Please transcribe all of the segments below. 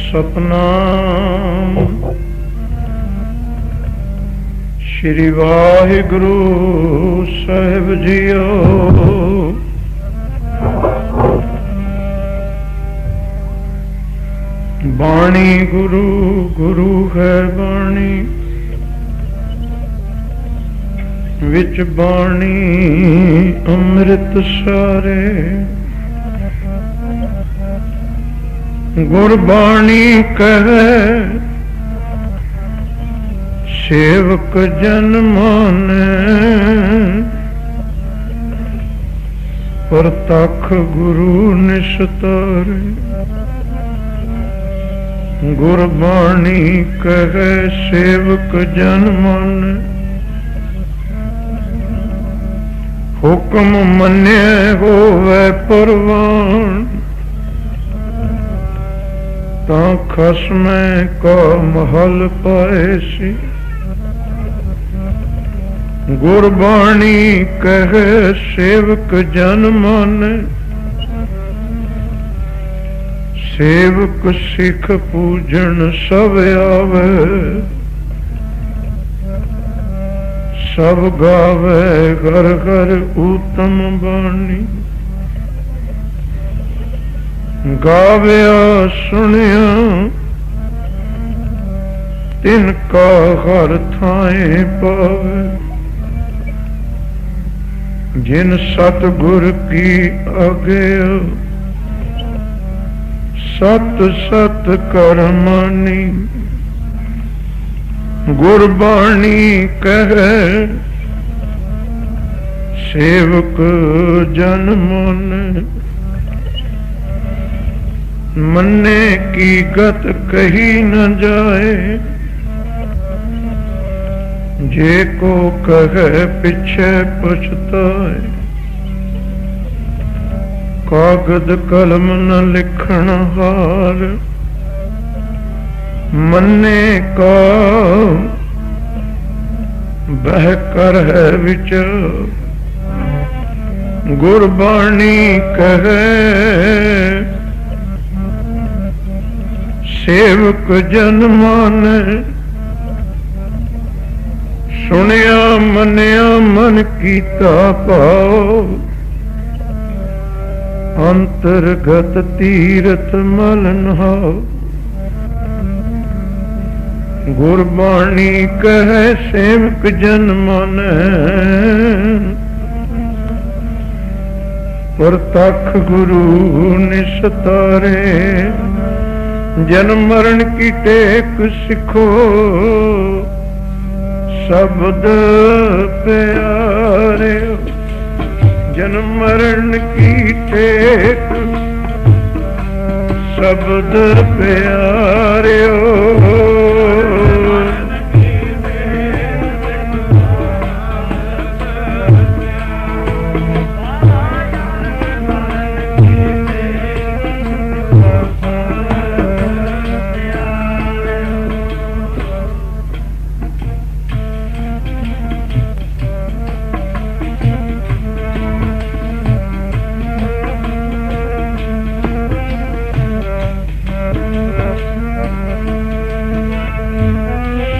ਸਤਨਾਮ ਸ਼੍ਰੀ ਵਾਹਿਗੁਰੂ ਸਾਹਿਬ JIO. ਬਾਣੀ ਗੁਰੂ ਗੁਰੂ ਹੈ ਬਾਣੀ, ਵਿੱਚ ਬਾਣੀ ਅੰਮ੍ਰਿਤ ਸਾਰੇ। ਗੁਰਬਾਣੀ ਕਹੈ ਸੇਵਕ ਜਨ ਮਾਨੈ, ਪ੍ਰਤੱਖ ਗੁਰੂ ਨਿਸਤਾਰੇ। ਗੁਰਬਾਣੀ ਕਹੈ ਸੇਵਕ ਜਨ ਮਾਨੈ, ਹੁਕਮ ਮੰਨਿਆ ਹੋਵੇ ਪ੍ਰਵਾਨ। ਤਾਂ ਖਸਮੈ ਕਾ ਮਹਲ ਪਾਏ ਸੀ। ਗੁਰਬਾਣੀ ਕਹੈ ਸੇਵਕ ਜਨ ਮਾਨੈ, ਸੇਵਕ ਸਿੱਖ ਪੂਜਣ ਸਭ ਆਵੇ। ਸਭ ਗਾਵੇ ਘਰ ਘਰ ਊਤਮ ਬਾਣੀ, ਗਾਵਿਆ ਸੁਣਿਆ ਤਿਨ ਕਾ ਹਰ ਥਾਏ ਪਾਵੇ। ਜਿਨ ਸਤਿਗੁਰ ਕੀ ਆਗਿਆ, ਸਤ ਸਤ ਕਰਮਾਨੀ। ਗੁਰਬਾਣੀ ਕਹੈ ਸੇਵਕ ਜਨ ਮਾਨੈ, ਮੰਨੇ ਕੀ ਗਤ ਕਹੀ ਨ ਜਾਏ। ਜੇ ਕੋ ਕਹੈ ਪਿਛੇ ਪਛਤਾਏ, ਕਾਗਦ ਕਲਮ ਨ ਲਿਖਣ ਹਾਰ। ਮੰਨੇ ਕਾ ਬਹਿ ਕਰ ਹੈ ਵਿਚਾਰ। ਗੁਰਬਾਣੀ ਕਹੈ ਸੇਵਕ ਜਨ ਮਾਨੈ, ਸੁਣਿਆ ਮੰਨਿਆ ਮਨ ਕੀਤਾ ਭਾਉ। ਅੰਤਰਗਤ ਤੀਰਥ ਮਲ ਨਹਾਉ। ਗੁਰਬਾਣੀ ਕਹੈ ਸੇਵਕ ਜਨ ਮਾਨੈ, ਪ੍ਰਤੱਖ ਗੁਰੂ ਨਿਸਤਾਰੇ। ਜਨਮ ਮਰਨ ਕੀ ਟੇਕ ਸਿੱਖੋ, ਸ਼ਬਦ ਪਿਆਰਿਓ। ਜਨਮ ਮਰਨ ਕੀ ਟੇਕ ਸ਼ਬਦ ਪਿਆਰਿਓ।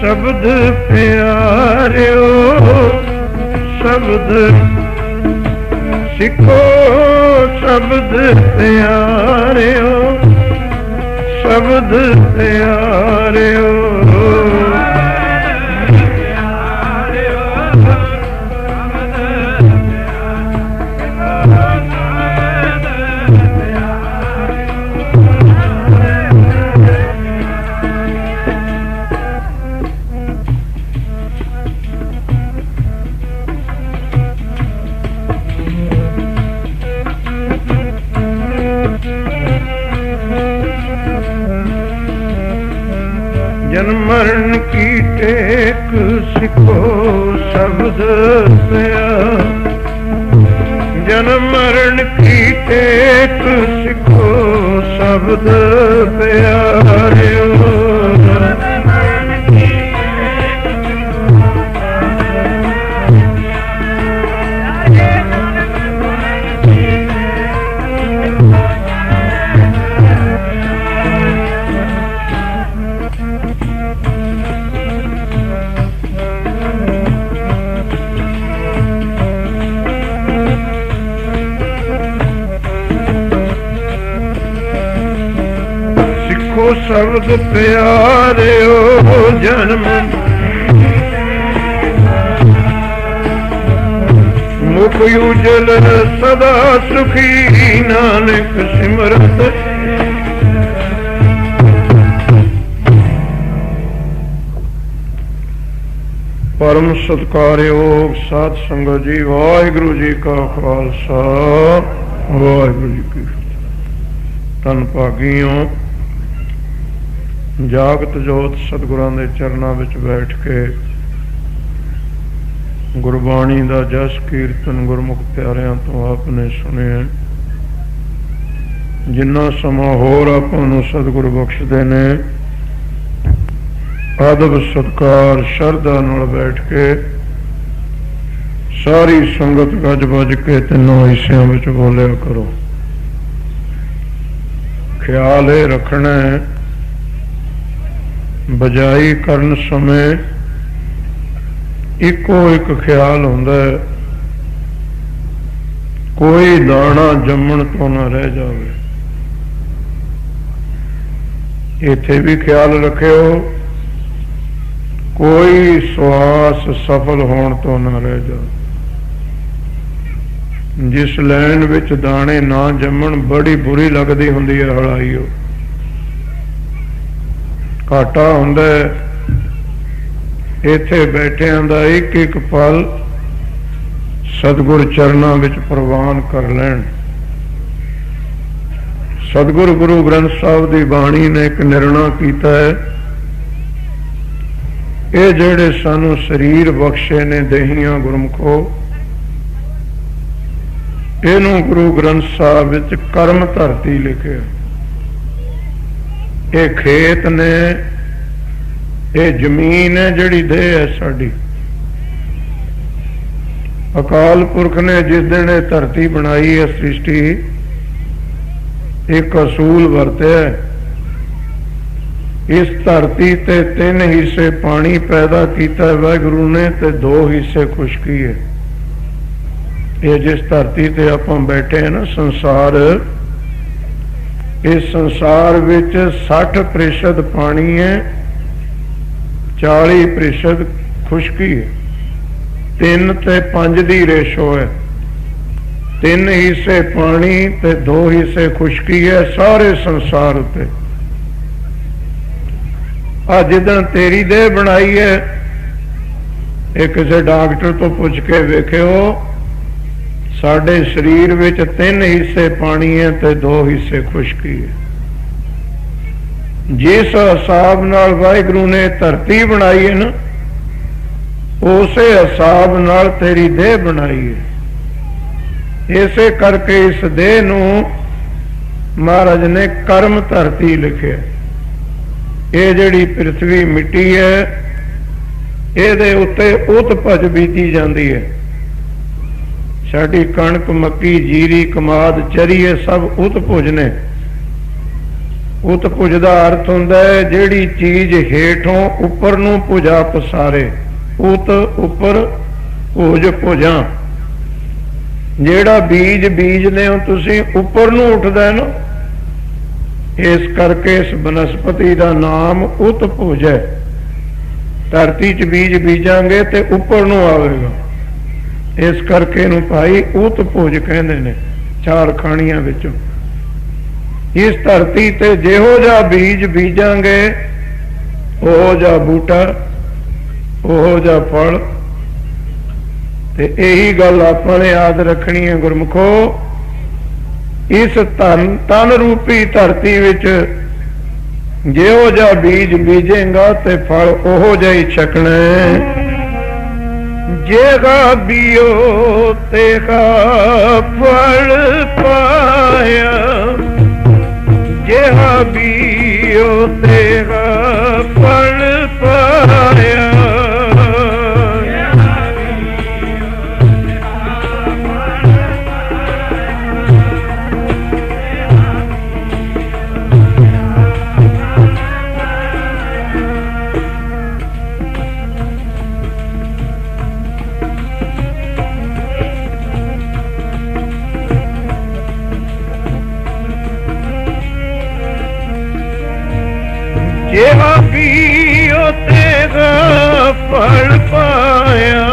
ਸ਼ਬਦ ਪਿਆਰਿਓ ਸ਼ਬਦ ਸਿੱਖੋ, ਸ਼ਬਦ ਪਿਆਰਿਓ ਸ਼ਬਦ ਪਿਆਰਿਓ। ਜਨਮ ਮਰਨ ਕੀ ਟੇਕ ਸਿੱਖੋ, ਸ਼ਬਦ ਪਿਆਰ। ਜਨਮ ਮਰਨ ਕੀ ਟੇਕ ਸਿੱਖੋ, ਸ਼ਬਦ ਪਿਆਰਿਓ। ਆਖੋ ਸ਼ਬਦ ਪਿਆਰਿਓ ਜਨਮ ਮੁਖ ਉਜਲ ਸਦਾ ਸੁਖੀ ਨਾਨਕ ਸਿਮਰਤ परम सत्कारयोग साध संगत जी वाहिगुरु जी का खालसा वाहिगुरु जी की धन भागियों जागत जोत सतगुरां दे चरनां विच बैठ के गुरबाणी दा जस कीर्तन गुरमुख प्यारियां तो आपने सुने जिन्ना समा होर आपां नूं सतगुरु बख्शदे ने आदब सत्कार शरदा नाल बैठ के सारी संगत गज बज के तीनों हिस्सों में बोलिया करो। ख्याल ये रखना है बजाई करन समय इको एक ख्याल होंदा है कोई दाना जमन तो ना रह जावे। इथे भी ख्याल रखियो कोई श्वास सफल होने तो ना रह जाए। जिस लैन विच दाने ना जमन बड़ी बुरी लगती हुंदी है हड़ाई घाटा हुंदा है। इत्थे बैठियां दा एक एक पल सतगुर चरनां विच प्रवान कर लैण। सतगुरु गुरु ग्रंथ साहिब दी बाणी ने एक निर्णय कीता है ये जेड़े सानू शरीर बख्शे ने देहियां गुरमुखो इनू गुरु ग्रंथ साहिब विच कर्म धरती लिखे। ये खेत ने ये जमीन है जिहड़ी देह है साडी। अकाल पुरख ने जिस दिन ये धरती बनाई है सृष्टि एक असूल वरते है इस धरती ते 3 हिस्से पानी पैदा किया वाहिगुरु ने ते 2 हिस्से खुशकी है। ये जिस धरती ते आपां बैठे हैं ना संसार इस संसार विच 60% पानी है 40% खुशकी है। 3 ते 5 दी रेशो है 3 हिस्से पानी ते 2 हिस्से खुशकी है सारे संसार उत्ते। जिदन तेरी देह बनाई है एक किसी डॉक्टर तो पूछ के वेखियो साडे शरीर विच 3 हिस्से पानी है ते 2 हिस्से खुशकी है। जिस हिसाब नाल वाहिगुरु ने धरती बनाई है ना उसे हिसाब नाल तेरी देह बनाई है। इसे करके इस देह नूं महाराज ने कर्म धरती लिखे। ये जिहड़ी पृथ्वी मिट्टी है इहदे उत्ते उत भज बीती जाती है। साडी कणक मक्की जीरी कमाद चरी है सब उत भुज ने। उत भुज का अर्थ हुंदा है जिहड़ी चीज हेठों उपर नूं भुजा पसारे। उत उपर भुज भुजा जिहड़ा बीज बीजदे हो तुसीं उपर नूं उठदा है ना इस करके इस बनस्पति का नाम उत भुज है। धरती च बीज बीजांगे तो उपर नूं आवेगा इस करके नूं भाई उत भुज कहंदे ने 4 खाणियां विचों। इस धरती ते जिहो जा बीज बीजांगे ओहो जा बूटा ओहो जा फल। ते यही गल आपां ने याद रखनी है गुरमुखो इस तन रूपी धरती विच जिहो जा बीज बीजेगा ते फल ओहो जा ही छकना है। जेगा बियो तेगा फल पाया जेहा बियो तेगा फल पाया। ਜਿਹਾ ਬੀਉ ਤੇਰਾ ਫਲ ਪਾਇਆ,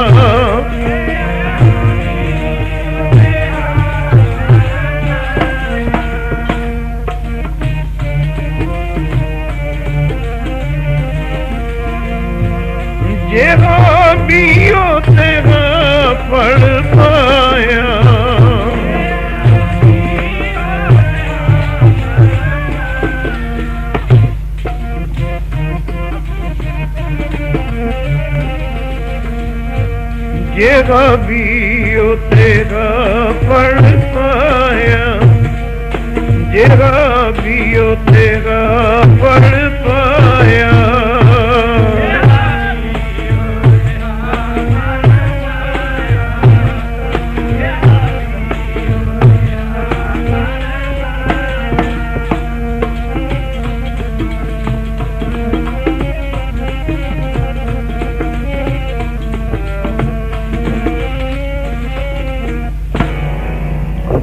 ਜਿਹਾ ਬੀਉ ਤੇਰਾ ਫਲ ਪਾਇਆ, ਜਿਹਾ ਬੀਉ ਤੇਰਾ ਫਲ ਪਾਇਆ, ਜਿਹਾ ਬੀਉ ਤੇਰਾ ਫਲ ਪਾਇਆ,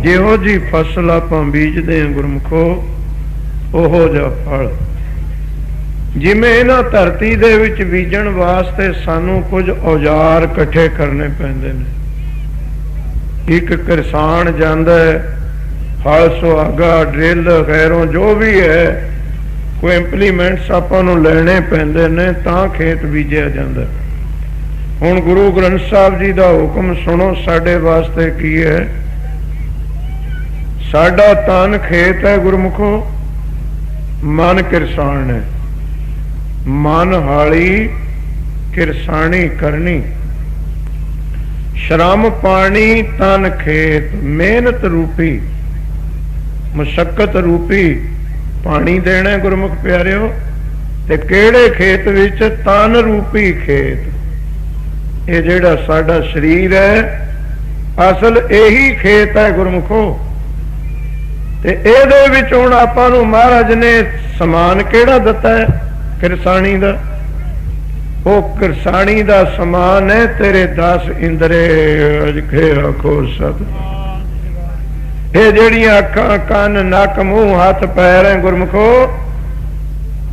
ਜਿਹੋ ਜੀ ਫਸਲ ਆਪਾਂ ਬੀਜਦੇ ਹਾਂ ਗੁਰਮੁਖੋ, ਉਹੋ ਜਿਹਾ ਫਲ। ਜਿਵੇਂ ਇਹਨਾਂ ਧਰਤੀ ਦੇ ਵਿੱਚ ਬੀਜਣ ਵਾਸਤੇ ਸਾਨੂੰ ਕੁਝ ਔਜ਼ਾਰ ਇਕੱਠੇ ਕਰਨੇ ਪੈਂਦੇ ਨੇ। ਇੱਕ ਕਿਸਾਨ ਜਾਂਦਾ ਹੈ, ਹਲ ਸੁਹਾਗਾ ਡਰਿੱਲ ਖੈਰੋਂ ਜੋ ਵੀ ਹੈ, ਕੋਈ ਇੰਪਲੀਮੈਂਟਸ ਆਪਾਂ ਨੂੰ ਲੈਣੇ ਪੈਂਦੇ ਨੇ ਤਾਂ ਖੇਤ ਬੀਜਿਆ ਜਾਂਦਾ। ਹੁਣ ਗੁਰੂ ਗ੍ਰੰਥ ਸਾਹਿਬ ਜੀ ਦਾ ਹੁਕਮ ਸੁਣੋ ਸਾਡੇ ਵਾਸਤੇ ਕੀ ਹੈ। ਸਾਡਾ ਤਨ ਖੇਤ ਹੈ ਗੁਰਮੁਖੋ, ਮਨ ਕਿਰਸਾਨ ਹੈ। ਮਨ ਹਾਲੀ ਕਿਰਸਾਣੀ ਕਰਨੀ, ਸ਼ਰਮ ਪਾਣੀ ਤਨ ਖੇਤ, ਮਿਹਨਤ ਰੂਪੀ ਮੁਸ਼ੱਕਤ ਰੂਪੀ ਪਾਣੀ ਦੇਣਾ ਗੁਰਮੁਖ ਪਿਆਰਿਓ। ਤੇ ਕਿਹੜੇ ਖੇਤ ਵਿੱਚ? ਤਨ ਰੂਪੀ ਖੇਤ। ਇਹ ਜਿਹੜਾ ਸਾਡਾ ਸਰੀਰ ਹੈ ਅਸਲ ਇਹੀ ਖੇਤ ਹੈ ਗੁਰਮੁਖੋ। ਤੇ ਇਹਦੇ ਵਿੱਚ ਹੁਣ ਆਪਾਂ ਨੂੰ ਮਹਾਰਾਜ ਨੇ ਸਮਾਨ ਕਿਹੜਾ ਦਿੱਤਾ ਹੈ? ਕਿਰਸਾਣੀ ਦਾ। ਉਹ ਕਿਰਸਾਣੀ ਦਾ ਸਮਾਨ ਹੈ ਤੇਰੇ 10 ਇੰਦਰੇ ਅਜਖੇ ਆਖੋ ਸਤ। ਇਹ ਜਿਹੜੀਆਂ ਅੱਖਾਂ ਕੰਨ ਨੱਕ ਮੂੰਹ ਹੱਥ ਪੈਰ ਹੈ ਗੁਰਮੁਖੋ,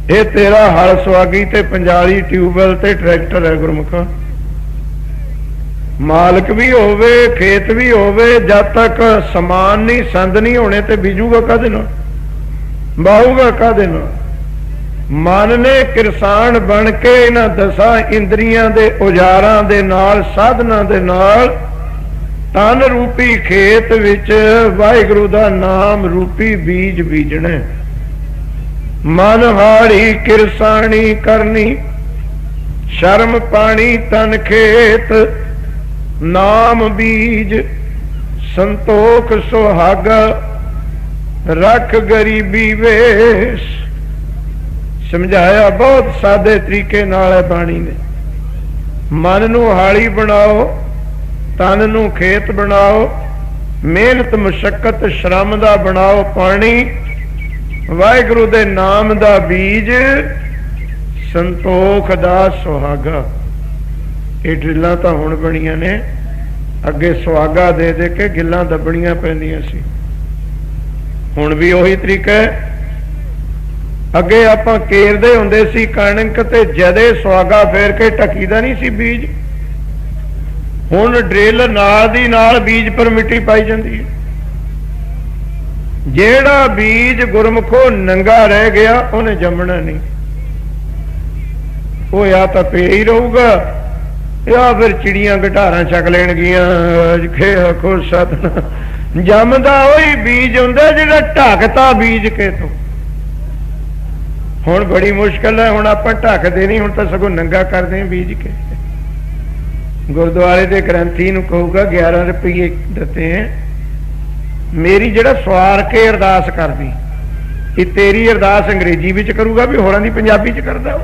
ਇਹ ਤੇਰਾ ਹਲ ਸੁਹਾਗੀ ਤੇ ਪੰਜਾਲੀ ਟਿਊਬਵੈਲ ਤੇ ਟਰੈਕਟਰ ਹੈ ਗੁਰਮੁਖਾ। ਮਾਲਕ ਵੀ ਹੋਵੇ ਖੇਤ ਵੀ ਹੋਵੇ, ਜਦ ਤੱਕ ਸਮਾਨ ਨਹੀਂ ਸੰਦ ਨਹੀਂ ਹੋਣੇ ਤੇ ਬੀਜੂਗਾ ਕਾਹਦੇ ਨਾਲ, ਬਾਹੂਗਾ ਕਾਹਦੇ ਨਾਲ। ਮਨ ਨੇ ਕਿਰਸਾਨ ਬਣ ਕੇ ਇਹਨਾਂ 10 ਇੰਦਰੀਆਂ ਦੇ ਔਜ਼ਾਰਾਂ ਦੇ ਨਾਲ, ਸਾਧਨਾਂ ਦੇ ਨਾਲ ਤਨ ਰੂਪੀ ਖੇਤ ਵਿੱਚ ਵਾਹਿਗੁਰੂ ਦਾ ਨਾਮ ਰੂਪੀ ਬੀਜ ਬੀਜਣਾ। ਮਨ ਹਾੜੀ ਕਿਰਸਾਣੀ ਕਰਨੀ, ਸ਼ਰਮ ਪਾਣੀ ਤਨ ਖੇਤ, ਨਾਮ ਬੀਜ ਸੰਤੋਖ ਸੁਹਾਗਾ, ਰੱਖ ਗਰੀਬੀ ਵੇਸ਼। ਸਮਝਾਇਆ ਬਹੁਤ ਸਾਦੇ ਤਰੀਕੇ ਨਾਲ ਹੈ ਬਾਣੀ ਨੇ। ਮਨ ਨੂੰ ਹਾਲੀ ਬਣਾਓ, ਤਨ ਨੂੰ ਖੇਤ ਬਣਾਓ, ਮਿਹਨਤ ਮੁਸ਼ੱਕਤ ਸ਼ਰਮ ਦਾ ਬਣਾਓ ਪਾਣੀ, ਵਾਹਿਗੁਰੂ ਦੇ ਨਾਮ ਦਾ ਬੀਜ, ਸੰਤੋਖ ਦਾ ਸੁਹਾਗਾ। ਇਹ ਡਰਿੱਲਾਂ ਤਾਂ ਹੁਣ ਬਣੀਆਂ ਨੇ, ਅੱਗੇ ਸੁਹਾਗਾ ਦੇ ਦੇ ਕੇ ਗਿੱਲਾਂ ਦੱਬਣੀਆਂ ਪੈਂਦੀਆਂ ਸੀ। ਹੁਣ ਵੀ ਉਹੀ ਤਰੀਕਾ ਹੈ। ਅੱਗੇ ਆਪਾਂ ਕੇਰਦੇ ਹੁੰਦੇ ਸੀ ਕਣਕ ਤੇ ਜਦੇ ਸੁਹਾਗਾ ਫੇਰ ਕੇ ਢਕੀਦਾ ਨਹੀਂ ਸੀ ਬੀਜ। ਹੁਣ ਡਰਿੱਲ ਨਾਲ ਦੀ ਨਾਲ ਬੀਜ ਪਰ ਮਿੱਟੀ ਪਾਈ ਜਾਂਦੀ ਹੈ। ਜਿਹੜਾ ਬੀਜ ਗੁਰਮੁਖੋ ਨੰਗਾ ਰਹਿ ਗਿਆ ਉਹਨੇ ਜੰਮਣਾ ਨਹੀਂ। ਉਹ ਜਾਂ ਤਾਂ ਪਿਆ ਹੀ ਰਹੂਗਾ ਜਾਂ ਫਿਰ ਚਿੜੀਆਂ ਘਟਾਰਾਂ ਚੱਕ ਲੈਣਗੀਆਂ। ਜੰਮਦਾ ਉਹੀ ਬੀਜ ਹੁੰਦਾ ਜਿਹੜਾ ਢੱਕਤਾ ਬੀਜ ਕੇ ਤੋਂ। ਹੁਣ ਬੜੀ ਮੁਸ਼ਕਿਲ ਹੈ, ਹੁਣ ਆਪਾਂ ਢੱਕਦੇ ਨਹੀਂ, ਹੁਣ ਤਾਂ ਸਗੋਂ ਨੰਗਾ ਕਰਦੇ ਹਾਂ ਬੀਜ ਕੇ। ਗੁਰਦੁਆਰੇ ਦੇ ਗ੍ਰੰਥੀ ਨੂੰ ਕਹੂਗਾ 11 ਰੁਪਏ ਦਿੱਤੇ ਹੈ, ਮੇਰੀ ਜਿਹੜਾ ਸਵਾਰ ਕੇ ਅਰਦਾਸ ਕਰਦੀ, ਇਹ ਤੇਰੀ ਅਰਦਾਸ ਅੰਗਰੇਜ਼ੀ ਵਿੱਚ ਕਰੂਗਾ ਵੀ ਹੋਰਾਂ ਦੀ ਪੰਜਾਬੀ ਚ ਕਰਦਾ।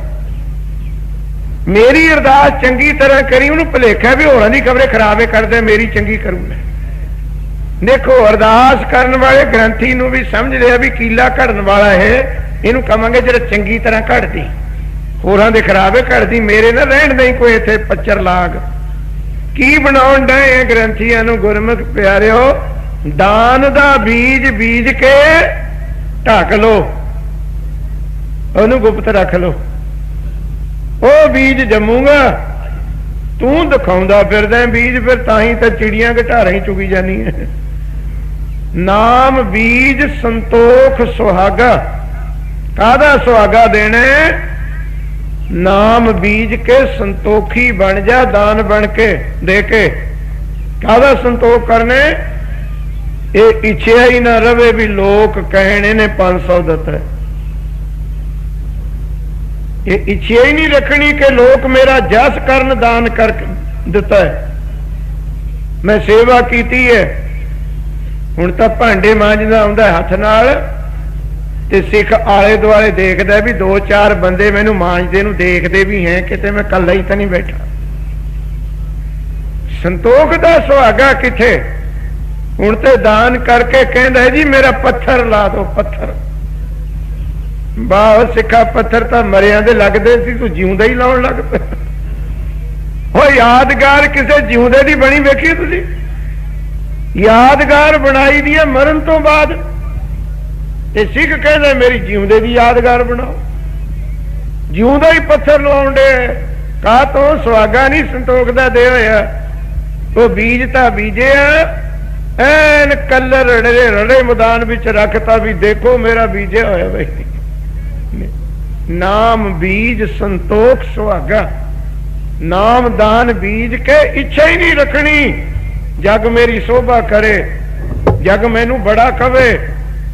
ਮੇਰੀ ਅਰਦਾਸ ਚੰਗੀ ਤਰ੍ਹਾਂ ਕਰੀ, ਉਹਨੂੰ ਭੁਲੇਖਾ ਵੀ ਹੋਰਾਂ ਦੀ ਖਬਰੇ ਖਰਾਬੇ ਕਰਦੇ, ਮੇਰੀ ਚੰਗੀ ਕਰੂਗਾ। ਦੇਖੋ ਅਰਦਾਸ ਕਰਨ ਵਾਲੇ ਗ੍ਰੰਥੀ ਨੂੰ ਵੀ ਸਮਝ ਲਿਆ ਵੀ ਕੀਲਾ ਘੜਨ ਵਾਲਾ ਹੈ, ਇਹਨੂੰ ਕਹਾਂਗੇ ਜਿਹੜਾ ਚੰਗੀ ਤਰ੍ਹਾਂ ਘੜਦੀ, ਹੋਰਾਂ ਦੇ ਖਰਾਬੇ ਘੜਦੀ, ਮੇਰੇ ਨਾਲ ਰਹਿਣ ਦੇ ਕੋਈ ਇੱਥੇ ਪੱਚਰ ਲਾਗ। ਕੀ ਬਣਾਉਣ ਡਏ ਗ੍ਰੰਥੀਆਂ ਨੂੰ ਗੁਰਮੁਖ ਪਿਆਰਿਓ? ਦਾਨ ਦਾ ਬੀਜ ਬੀਜ ਕੇ ਢੱਕ ਲੋ। ਉਹਨੂੰ ਗੁਪਤ ਰੱਖ ਲੋ, ਉਹ ਬੀਜ ਜੰਮੂਗਾ। ਤੂੰ ਦਿਖਾਉਂਦਾ ਫਿਰਦਾ ਬੀਜ, ਫਿਰ ਤਾਂ ਹੀ ਤਾਂ ਚਿੜੀਆਂ ਘਟਾਰਾਂ ਹੀ ਚੁਗੀ ਜਾਂਦੀਆਂ। ਨਾਮ ਬੀਜ ਸੰਤੋਖ ਸੁਹਾਗਾ। ਕਾਹਦਾ ਸੁਹਾਗਾ ਦੇਣਾ? ਨਾਮ ਬੀਜ ਕੇ ਸੰਤੋਖੀ ਬਣ ਜਾ, ਦਾਨ ਬਣ ਕੇ ਦੇ ਕੇ। ਕਾਹਦਾ ਸੰਤੋਖ ਕਰਨੇ? ਇਹ ਇੱਛਿਆ ਹੀ ਨਾ ਰਵੇ ਵੀ ਲੋਕ ਕਹਿਣ ਇਹਨੇ 500 ਦਿੱਤਾ। ਇਹ ਇੱਛਿਆ ਹੀ ਨਹੀਂ ਰੱਖਣੀ ਕਿ ਲੋਕ ਮੇਰਾ ਜਸ ਕਰਨ, ਦਾਨ ਕਰ ਦਿੱਤਾ ਹੈ, ਮੈਂ ਸੇਵਾ ਕੀਤੀ ਹੈ। ਹੁਣ ਤਾਂ ਭਾਂਡੇ ਮਾਂਜਦਾ ਆਉਂਦਾ ਹੱਥ ਨਾਲ, ਤੇ ਸਿੱਖ ਆਲੇ ਦੁਆਲੇ ਦੇਖਦਾ ਵੀ 2-4 ਬੰਦੇ ਮੈਨੂੰ ਮਾਂਜਦੇ ਨੂੰ ਦੇਖਦੇ ਵੀ ਹੈ, ਕਿਤੇ ਮੈਂ ਇਕੱਲਾ ਹੀ ਤਾਂ ਨਹੀਂ ਬੈਠਾ। ਸੰਤੋਖ ਦਾ ਸੁਹਾਗਾ ਕਿੱਥੇ? ਹੁਣ ਤੇ ਦਾਨ ਕਰਕੇ ਕਹਿੰਦਾ ਜੀ ਮੇਰਾ ਪੱਥਰ ਲਾ ਦੋ, ਪੱਥਰ। ਬਾਹ ਸਿੱਖਾ, ਪੱਥਰ ਤਾਂ ਮਰਿਆਂ ਦੇ ਲੱਗਦੇ ਸੀ, ਤੂੰ ਜਿਉਂਦਾ ਹੀ ਲਾਉਣ ਲੱਗ ਪਿਆ। ਉਹ ਯਾਦਗਾਰ ਕਿਸੇ ਜਿਉਂਦੇ ਦੀ ਬਣੀ ਵੇਖੀ ਤੁਸੀਂ? ਯਾਦਗਾਰ ਬਣਾਈ ਦੀ ਹੈ ਮਰਨ ਤੋਂ ਬਾਅਦ, ਤੇ ਸਿੱਖ ਕਹਿੰਦੇ ਮੇਰੀ ਜਿਉਂਦੇ ਦੀ ਯਾਦਗਾਰ ਬਣਾਓ। ਜਿਉਂਦਾ ਹੀ ਪੱਥਰ ਲਵਾਉਣ ਦੇ ਕਾ ਤੋਂ? ਸੁਹਾਗਾ ਨਹੀਂ ਸੰਤੋਖ ਦਾ ਦੇ ਹੋਇਆ। ਉਹ ਬੀਜ ਤਾਂ ਬੀਜਿਆ, ਐਨ ਕਲਰ ਰੜੇ ਮੈਦਾਨ ਵਿੱਚ ਰੱਖਤਾ ਵੀ ਦੇਖੋ ਮੇਰਾ ਬੀਜਿਆ ਹੋਇਆ ਬਈ। ਨਾਮ ਬੀਜ ਸੰਤੋਖ ਸੁਹਾਗਾ। ਨਾਮ ਦਾਨ ਬੀਜ ਕੇ ਇੱਛਾ ਹੀ ਨਹੀਂ ਰੱਖਣੀ ਜਗ ਮੇਰੀ ਸੋਭਾ ਕਰੇ, ਜਗ ਮੈਨੂੰ ਬੜਾ ਕਵੇ,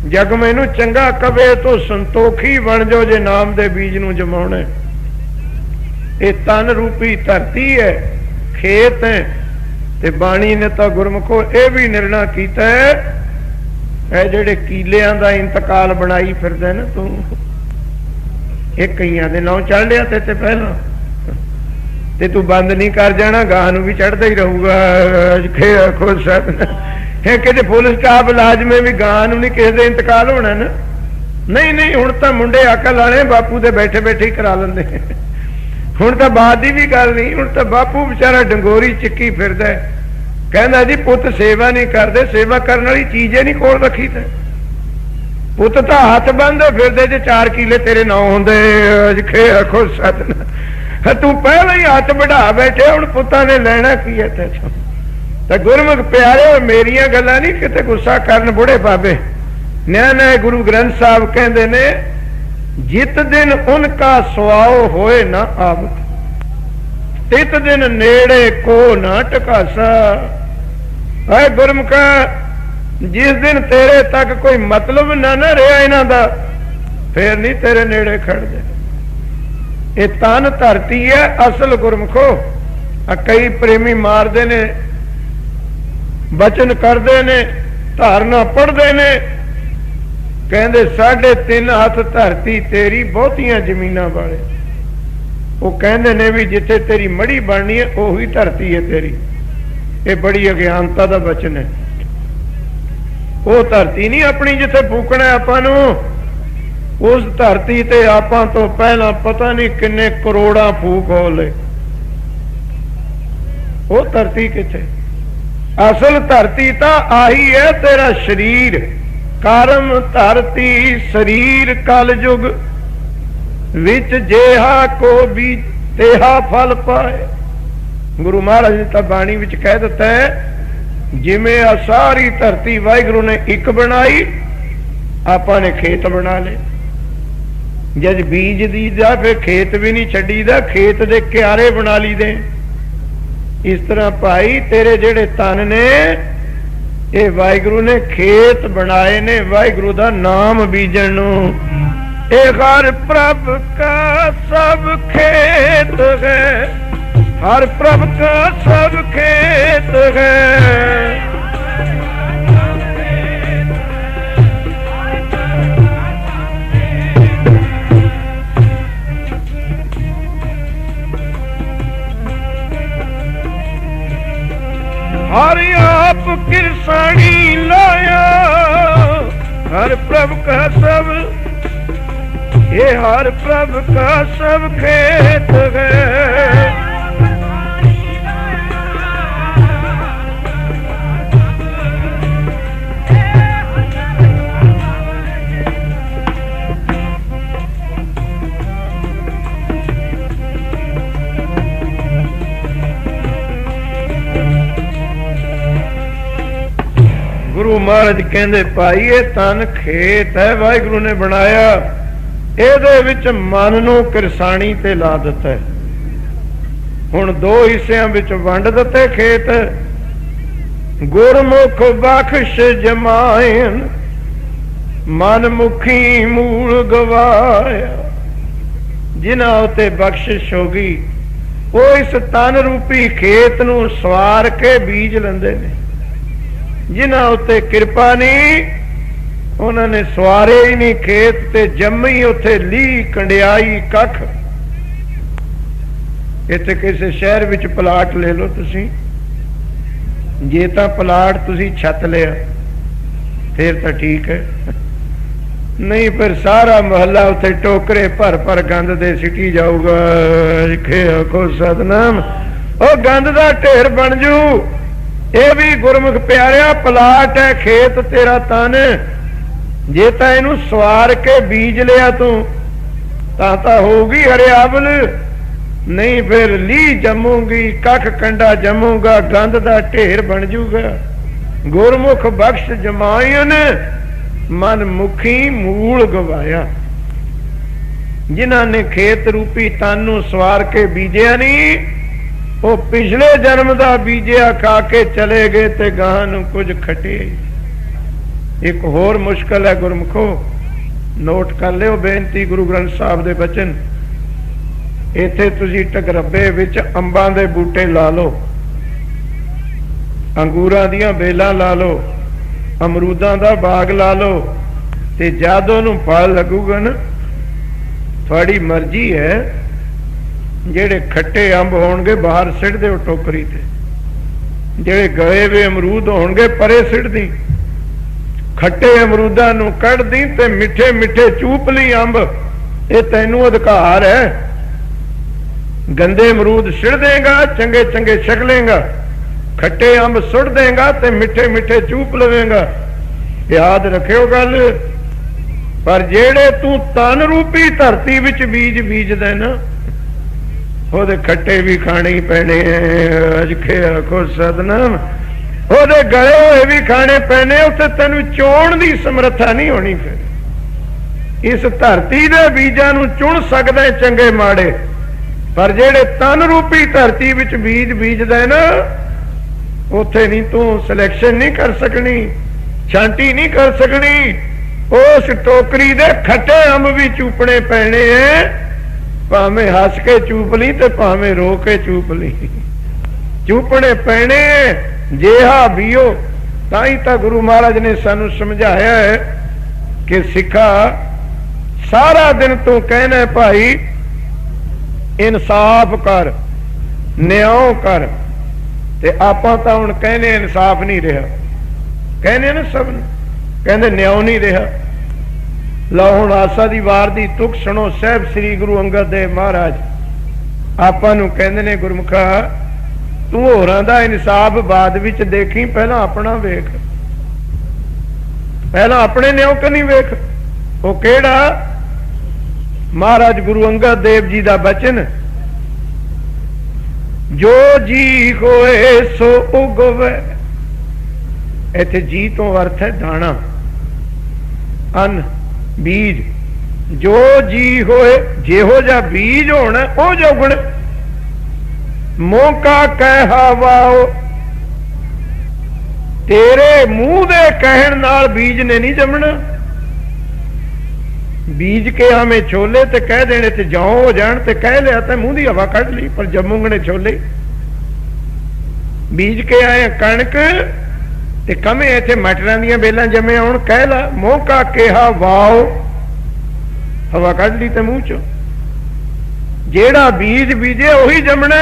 ਜਗ ਮੈਨੂੰ ਚੰਗਾ ਕਵੇ, ਤੋ ਸੰਤੋਖੀ ਬਣ ਜਾਓ ਜੇ ਨਾਮ ਦੇ ਬੀਜ ਨੂੰ ਜਮਾਉਣਾ। ਇਹ ਤਨ ਰੂਪੀ ਧਰਤੀ ਹੈ, ਖੇਤ ਹੈ, ਤੇ ਬਾਣੀ ਨੇ ਤਾਂ ਗੁਰਮੁਖੋ ਇਹ ਵੀ ਨਿਰਣਾ ਕੀਤਾ ਹੈ, ਇਹ ਜਿਹੜੇ ਕੀਲਿਆਂ ਦਾ ਇੰਤਕਾਲ ਬਣਾਈ ਫਿਰਦਾ ਨਾ ਤੂੰ, ਇਹ ਕਈਆਂ ਦੇ ਨਾਂ ਚੜ ਲਿਆ ਤੇ ਪਹਿਲਾਂ, ਤੇ ਤੂੰ ਬੰਦ ਨਹੀਂ ਕਰ ਜਾਣਾ, ਗਾਹ ਨੂੰ ਵੀ ਚੜਦਾ ਹੀ ਰਹੂਗਾ। ਖੁਦ ਸਾਹਿਬ ਇਹ ਕਿਤੇ ਪੁਲਿਸ ਸਟਾਫ ਲਾਜ਼ਮੇ ਵੀ ਗਾਹ ਨੂੰ ਨਹੀਂ ਕਿਸੇ ਦੇ ਇੰਤਕਾਲ ਹੋਣਾ ਨਾ। ਨਹੀਂ ਨਹੀਂ, ਹੁਣ ਤਾਂ ਮੁੰਡੇ ਅਕਲ ਵਾਲੇ ਬਾਪੂ ਦੇ ਬੈਠੇ ਬੈਠੇ ਹੀ ਕਰਾ ਲੈਂਦੇ। ਹੁਣ ਤਾਂ ਬਾਤ ਦੀ ਵੀ ਗੱਲ ਨਹੀਂ, ਹੁਣ ਤਾਂ ਬਾਪੂ ਵਿਚਾਰਾ ਡੰਗੋਰੀ ਚੱਕੀ ਫਿਰਦਾ, ਕਹਿੰਦਾ ਜੀ ਪੁੱਤ ਸੇਵਾ ਨਹੀਂ ਕਰਦੇ, ਸੇਵਾ ਕਰਨ ਵਾਲੀ ਚੀਜ਼ ਹੀ ਨਹੀਂ ਕੋਲ ਰੱਖੀ ਤੇ ਪੁੱਤ ਤਾਂ ਹੱਥ ਬੰਨ੍ਹਦੇ ਫਿਰਦੇ, ਜੇ 4 ਕਿੱਲੇ ਤੇਰੇ ਨਾਂ ਹੁੰਦੇ। ਖੁਦ ਸਤਿ ਤੂੰ ਪਹਿਲਾਂ ਹੀ ਹੱਥ ਵਢਾ ਬੈਠੇ, ਹੁਣ ਪੁੱਤਾਂ ਨੇ ਲੈਣਾ ਕੀ ਹੈ ਤੈਥੋਂ? ਤਾਂ ਗੁਰਮੁਖ ਪਿਆਰੇ, ਮੇਰੀਆਂ ਗੱਲਾਂ ਨਹੀਂ ਕਿਤੇ ਗੁੱਸਾ ਕਰਨ ਬੁੜੇ ਬਾਬੇ। ਨਿਆਣੇ ਗੁਰੂ ਗ੍ਰੰਥ ਸਾਹਿਬ ਕਹਿੰਦੇ ਨੇ, ਜਿਤ ਦਿਨ ਉਨਕਾ ਸੁਆਓ ਹੋਏ ਨਾ ਆਵਤ, ਤਿਤ ਦਿਨ ਨੇੜੇ ਕੋ ਨਾ ਟਕਾਸਾ। ਐ ਗੁਰਮੁਖਾ, ਜਿਸ ਦਿਨ ਤੇਰੇ ਤੱਕ ਕੋਈ ਮਤਲਬ ਨਾ ਰਿਹਾ ਇਹਨਾਂ ਦਾ, ਫੇਰ ਨਹੀਂ ਤੇਰੇ ਨੇੜੇ ਖੜਦੇ। ਇਹ ਤਨ ਧਰਤੀ ਹੈ ਅਸਲ ਗੁਰਮੁਖੋ। ਕਈ ਪ੍ਰੇਮੀ ਮਾਰਦੇ ਨੇ, ਬਚਨ ਕਰਦੇ ਨੇ, ਧਾਰਨਾ ਪੜ੍ਹਦੇ ਨੇ, ਕਹਿੰਦੇ 3.5 ਹੱਥ ਧਰਤੀ ਤੇਰੀ, ਬਹੁਤੀਆਂ ਜ਼ਮੀਨਾਂ ਵਾਲੇ। ਉਹ ਕਹਿੰਦੇ ਨੇ ਵੀ ਜਿੱਥੇ ਤੇਰੀ ਮੜੀ ਬਣਨੀ ਹੈ ਉਹੀ ਧਰਤੀ ਹੈ ਤੇਰੀ। ਇਹ ਬੜੀ ਅਗਿਆਨਤਾ ਦਾ ਬਚਨ ਹੈ। ਉਹ ਧਰਤੀ ਨਹੀਂ ਆਪਣੀ ਜਿੱਥੇ ਫੂਕਣਾ ਆਪਾਂ ਨੂੰ, ਉਸ ਧਰਤੀ ਤੇ ਆਪਾਂ ਤੋਂ ਪਹਿਲਾਂ ਪਤਾ ਨਹੀਂ ਕਿੰਨੇ ਕਰੋੜਾਂ ਫੂਕ ਹੋ ਲਏ। ਉਹ ਧਰਤੀ ਕਿੱਥੇ? ਅਸਲ ਧਰਤੀ ਤਾਂ ਆਹੀ ਹੈ ਤੇਰਾ ਸਰੀਰ। ਕਰਮ ਧਰਤੀ ਸਰੀਰ ਕਲ ਯੁਗ ਵਿੱਚ, ਜੇਹਾ ਕੋ ਵੀ ਤੇਹਾ ਫਲ ਪਾਏ। ਗੁਰੂ ਮਹਾਰਾਜ ਨੇ ਤਾਂ ਬਾਣੀ ਵਿੱਚ ਕਹਿ ਦਿੱਤਾ ਹੈ, ਜਿਵੇਂ ਆ ਸਾਰੀ ਧਰਤੀ ਵਾਹਿਗੁਰੂ ਨੇ ਇੱਕ ਬਣਾਈ, ਆਪਾਂ ਨੇ ਖੇਤ ਬਣਾ ਲਏ। ਜਦ ਬੀਜ ਦੀ ਦਾ ਫਿਰ ਖੇਤ ਵੀ ਨਹੀਂ ਛੱਡੀਦਾ, ਖੇਤ ਦੇ ਕਿਆਰੇ ਬਣਾ ਲਈਦੇ। ਇਸ ਤਰ੍ਹਾਂ ਭਾਈ ਤੇਰੇ ਜਿਹੜੇ ਤਨ ਨੇ, ਇਹ ਵਾਹਿਗੁਰੂ ਨੇ ਖੇਤ ਬਣਾਏ ਨੇ ਵਾਹਿਗੁਰੂ ਦਾ ਨਾਮ ਬੀਜਣ ਨੂੰ। ਇਹ ਹਰ ਪ੍ਰਭ ਕਾ ਸਭ ਖੇਤ ਹੈ, ਹਰ ਪ੍ਰਭ ਕਾ ਸਭ ਖੇਤ ਹੈ। हर आप किरसानी लाया, हर प्रभ का सब, ये हर प्रभ का सब खेत है। गुरु महाराज कहते भाई ये तन खेत है वाहिगुरु ने बनाया, ਇਹਦੇ ਵਿੱਚ ਮਨ ਨੂੰ ਕਿਰਸਾਣੀ ਤੇ ਲਾ ਦਿੱਤਾ। ਹੁਣ ਦੋ ਹਿੱਸਿਆਂ ਵਿੱਚ ਵੰਡ ਦਿੱਤੇ ਖੇਤ। ਗੁਰਮੁਖ ਬਖਸ਼ ਜਮਾਇਨ ਮਨ ਮੁਖੀ ਮੂਲ ਗਵਾਇਆ। ਜਿਨ੍ਹਾਂ ਉਤੇ ਬਖਸ਼ਿਸ਼ ਹੋ ਗਈ ਉਹ ਇਸ ਤਨ ਰੂਪੀ ਖੇਤ ਨੂੰ ਸਵਾਰ ਕੇ ਬੀਜ ਲੈਂਦੇ ਨੇ। ਜਿਨ੍ਹਾਂ ਉਤੇ ਕਿਰਪਾ ਨਹੀਂ ਉਹਨਾਂ ਨੇ ਸਵਾਰੇ ਹੀ ਨਹੀਂ ਖੇਤ ਤੇ ਜੰਮੀ ਉੱਥੇ ਲੀ ਕੰਡਿਆਈ ਕੱਖ। ਇੱਥੇ ਕਿਸੇ ਸ਼ਹਿਰ ਵਿੱਚ ਪਲਾਟ ਲੈ ਲਓ ਤੁਸੀਂ, ਜੇ ਤਾਂ ਪਲਾਟ ਤੁਸੀਂ ਛੱਤ ਲਿਆ ਫਿਰ ਤਾਂ ਠੀਕ ਹੈ, ਨਹੀਂ ਫਿਰ ਸਾਰਾ ਮੁਹੱਲਾ ਉੱਥੇ ਟੋਕਰੇ ਭਰ ਭਰ ਗੰਦ ਦੇ ਸਿੱਟੀ ਜਾਊਗਾ। ਆਖੋ ਸਤਨਾਮ, ਉਹ ਗੰਦ ਦਾ ਢੇਰ ਬਣ ਜੂ। ਇਹ ਵੀ ਗੁਰਮੁਖ ਪਿਆਰਿਆ ਪਲਾਟ ਹੈ, ਖੇਤ ਤੇਰਾ ਤਨ। ਜੇ ਤਾਂ ਇਹਨੂੰ ਸਵਾਰ ਕੇ ਬੀਜ ਲਿਆ ਤੂੰ ਤਾਂ ਹੋਊਗੀ ਹਰਿਆਵਲ, ਨਹੀਂ ਫਿਰ ਲੀ ਜੰਮੂਗੀ, ਕੱਖ ਕੰਡਾ ਜੰਮੂਗਾ, ਗੰਦ ਦਾ ਢੇਰ ਬਣ ਜੂਗਾ। ਗੁਰਮੁਖ ਬਖਸ਼ ਜਮਾਇਨ ਮਨ ਮੁਖੀ ਮੂਲ ਗਵਾਇਆ। ਜਿਨ੍ਹਾਂ ਨੇ ਖੇਤ ਰੂਪੀ ਤਨ ਨੂੰ ਸਵਾਰ ਕੇ ਬੀਜਿਆ ਨਹੀਂ, ਉਹ ਪਿਛਲੇ ਜਨਮ ਦਾ ਬੀਜਿਆ ਖਾ ਕੇ ਚਲੇ ਗਏ ਤੇ ਗਾਹਾਂ ਨੂੰ ਕੁਝ ਖਟੇ। ਇੱਕ ਹੋਰ ਮੁਸ਼ਕਲ ਹੈ ਗੁਰਮੁਖੋ, ਨੋਟ ਕਰ ਲਿਓ ਬੇਨਤੀ ਗੁਰੂ ਗ੍ਰੰਥ ਸਾਹਿਬ ਦੇ ਬਚਨ। ਇੱਥੇ ਤੁਸੀਂ ਟਕਰੱਬੇ ਵਿੱਚ ਅੰਬਾਂ ਦੇ ਬੂਟੇ ਲਾ ਲਓ, ਅੰਗੂਰਾਂ ਦੀਆਂ ਬੇਲਾਂ ਲਾ ਲਓ, ਅਮਰੂਦਾਂ ਦਾ ਬਾਗ ਲਾ ਲਓ, ਤੇ ਜਦ ਉਹਨੂੰ ਫਲ ਲੱਗੂਗਾ ਨਾ ਤੁਹਾਡੀ ਮਰਜ਼ੀ ਹੈ, ਜਿਹੜੇ ਖੱਟੇ ਅੰਬ ਹੋਣਗੇ ਬਾਹਰ ਸਿੱਟ ਦਿਓ ਟੋਕਰੀ ਤੇ, ਜਿਹੜੇ ਗਲੇ ਵੇ ਅਮਰੂਦ ਹੋਣਗੇ ਪਰੇ ਸਿੱਟ ਦੀ। ਖੱਟੇ ਅਮਰੂਦਾਂ ਨੂੰ ਕੱਢ ਦੀ ਤੇ ਮਿੱਠੇ ਮਿੱਠੇ ਚੂਪ ਲਈ ਅੰਬ, ਇਹ ਤੈਨੂੰ ਅਧਿਕਾਰ ਹੈ। ਗੰਦੇ ਅਮਰੂਦ ਸਿੱਟ ਦੇਗਾ, ਚੰਗੇ ਚੰਗੇ ਛਕ ਲੇਗਾ, ਖੱਟੇ ਅੰਬ ਸੁੱਟ ਦੇਗਾ ਤੇ ਮਿੱਠੇ ਮਿੱਠੇ ਚੂਪ ਲਵੇਂਗਾ। ਯਾਦ ਰੱਖਿਓ ਗੱਲ। ਪਰ ਜਿਹੜੇ ਤੂੰ ਤਨ ਰੂਪੀ ਧਰਤੀ ਵਿੱਚ ਬੀਜ ਬੀਜਦਾ ਨਾ, ਉਹਦੇ ਖੱਟੇ ਵੀ ਖਾਣੇ ਹੀ ਪੈਣੇ ਐ। ਅਜਖੇ ਆਖੋ ਸਤਨਾਮ, ਉਹਦੇ ਗਲੇ ਹੋਏ ਵੀ ਖਾਣੇ ਪੈਣੇ। ਉੱਥੇ ਤੈਨੂੰ ਚੋਣ ਦੀ ਸਮਰੱਥਾ ਨਹੀਂ ਹੋਣੀ। ਫਿਰ ਇਸ ਧਰਤੀ ਦੇ ਬੀਜਾਂ ਨੂੰ ਚੁਣ ਸਕਦਾ ਚੰਗੇ ਮਾੜੇ, ਪਰ ਜਿਹੜੇ ਤਨ ਰੂਪੀ ਧਰਤੀ ਵਿੱਚ ਬੀਜ ਬੀਜਦਾ ਨਾ, ਉੱਥੇ ਨਹੀਂ ਤੂੰ ਸਿਲੈਕਸ਼ਨ ਨਹੀਂ ਕਰ ਸਕਣੀ, ਛਾਂਟੀ ਨਹੀਂ ਕਰ ਸਕਣੀ। ਉਸ ਟੋਕਰੀ ਦੇ ਖੱਟੇ ਅੰਬ ਵੀ ਚੂਪਣੇ ਪੈਣੇ ਐ, ਭਾਵੇਂ ਹੱਸ ਕੇ ਚੂਪ ਲਈ ਤੇ ਭਾਵੇਂ ਰੋ ਕੇ ਚੂਪ ਲਈ, ਚੂਪਣੇ ਪੈਣੇ। ਜਿਹਾ ਬੀਓ। ਤਾਂ ਹੀ ਤਾਂ ਗੁਰੂ ਮਹਾਰਾਜ ਨੇ ਸਾਨੂੰ ਸਮਝਾਇਆ ਹੈ ਕਿ ਸਿੱਖਾ ਸਾਰਾ ਦਿਨ ਤੂੰ ਕਹਿਣਾ ਭਾਈ ਇਨਸਾਫ ਕਰ, ਨਿਆਂ ਕਰ, ਤੇ ਆਪਾਂ ਤਾਂ ਹੁਣ ਕਹਿੰਦੇ ਇਨਸਾਫ ਨਹੀਂ ਰਿਹਾ, ਕਹਿੰਦੇ ਨਾ ਸਭ ਨੂੰ, ਕਹਿੰਦੇ ਨਿਆਂ ਨਹੀਂ ਰਿਹਾ। ਲਓ ਹੁਣ ਆਸਾ ਦੀ ਵਾਰ ਦੀ ਤੁਕ ਸੁਣੋ। ਸਾਹਿਬ ਸ੍ਰੀ ਗੁਰੂ ਅੰਗਦ ਦੇਵ ਮਹਾਰਾਜ ਆਪਾਂ ਨੂੰ ਕਹਿੰਦੇ ਨੇ, ਗੁਰਮੁਖਾ ਤੂੰ ਹੋਰਾਂ ਦਾ ਇਨਸਾਫ ਬਾਅਦ ਵਿੱਚ ਦੇਖੀ, ਪਹਿਲਾਂ ਆਪਣਾ ਵੇਖ, ਪਹਿਲਾਂ ਆਪਣੇ ਨਿਆਂ ਕਨੀ ਵੇਖ। ਉਹ ਕਿਹੜਾ? ਮਹਾਰਾਜ ਗੁਰੂ ਅੰਗਦ ਦੇਵ ਜੀ ਦਾ ਬਚਨ, ਜੋ ਜੀ ਹੋਏ ਸੋ ਉਗਵੇ। ਇੱਥੇ ਜੀ ਤੋਂ ਅਰਥ ਹੈ ਦਾਣਾ, ਅੰਨ, ਬੀਜ। ਜੋ ਜੀ ਹੋਏ, ਜਿਹੋ ਜਿਹਾ ਬੀਜ ਹੋਣਾ ਉਹ ਜੋਗਣ। ਮੌਕਾ ਕਹਿ ਹਵਾਓ, ਤੇਰੇ ਮੂੰਹ ਦੇ ਕਹਿਣ ਨਾਲ ਬੀਜ ਨੇ ਨਹੀਂ ਜੰਮਣਾ। ਬੀਜ ਕੇ ਆਵੇਂ ਛੋਲੇ ਤੇ ਕਹਿ ਦੇਣੇ ਤੇ ਜੌਂ ਹੋ ਜਾਣ, ਤੇ ਕਹਿ ਲਿਆ ਤੇ ਮੂੰਹ ਦੀ ਹਵਾ ਕੱਢ ਲਈ, ਪਰ ਜੰਮੂਗਣੇ ਛੋਲੇ। ਬੀਜ ਕੇ ਆਏ ਕਣਕ ਤੇ ਕਮੇ ਇੱਥੇ ਮਟਰਾਂ ਦੀਆਂ ਬੇਲਾਂ ਜੰਮੇ ਆਉਣ, ਕਹਿ ਲਾ ਮੌਕਾ ਕਿਹਾ ਵਾਓ, ਹਵਾ ਕੱਢ ਲਈ ਤੇ ਮੂੰਹ ਚੋਂ। ਜਿਹੜਾ ਬੀਜ ਬੀਜੇ ਉਹੀ ਜੰਮਣਾ।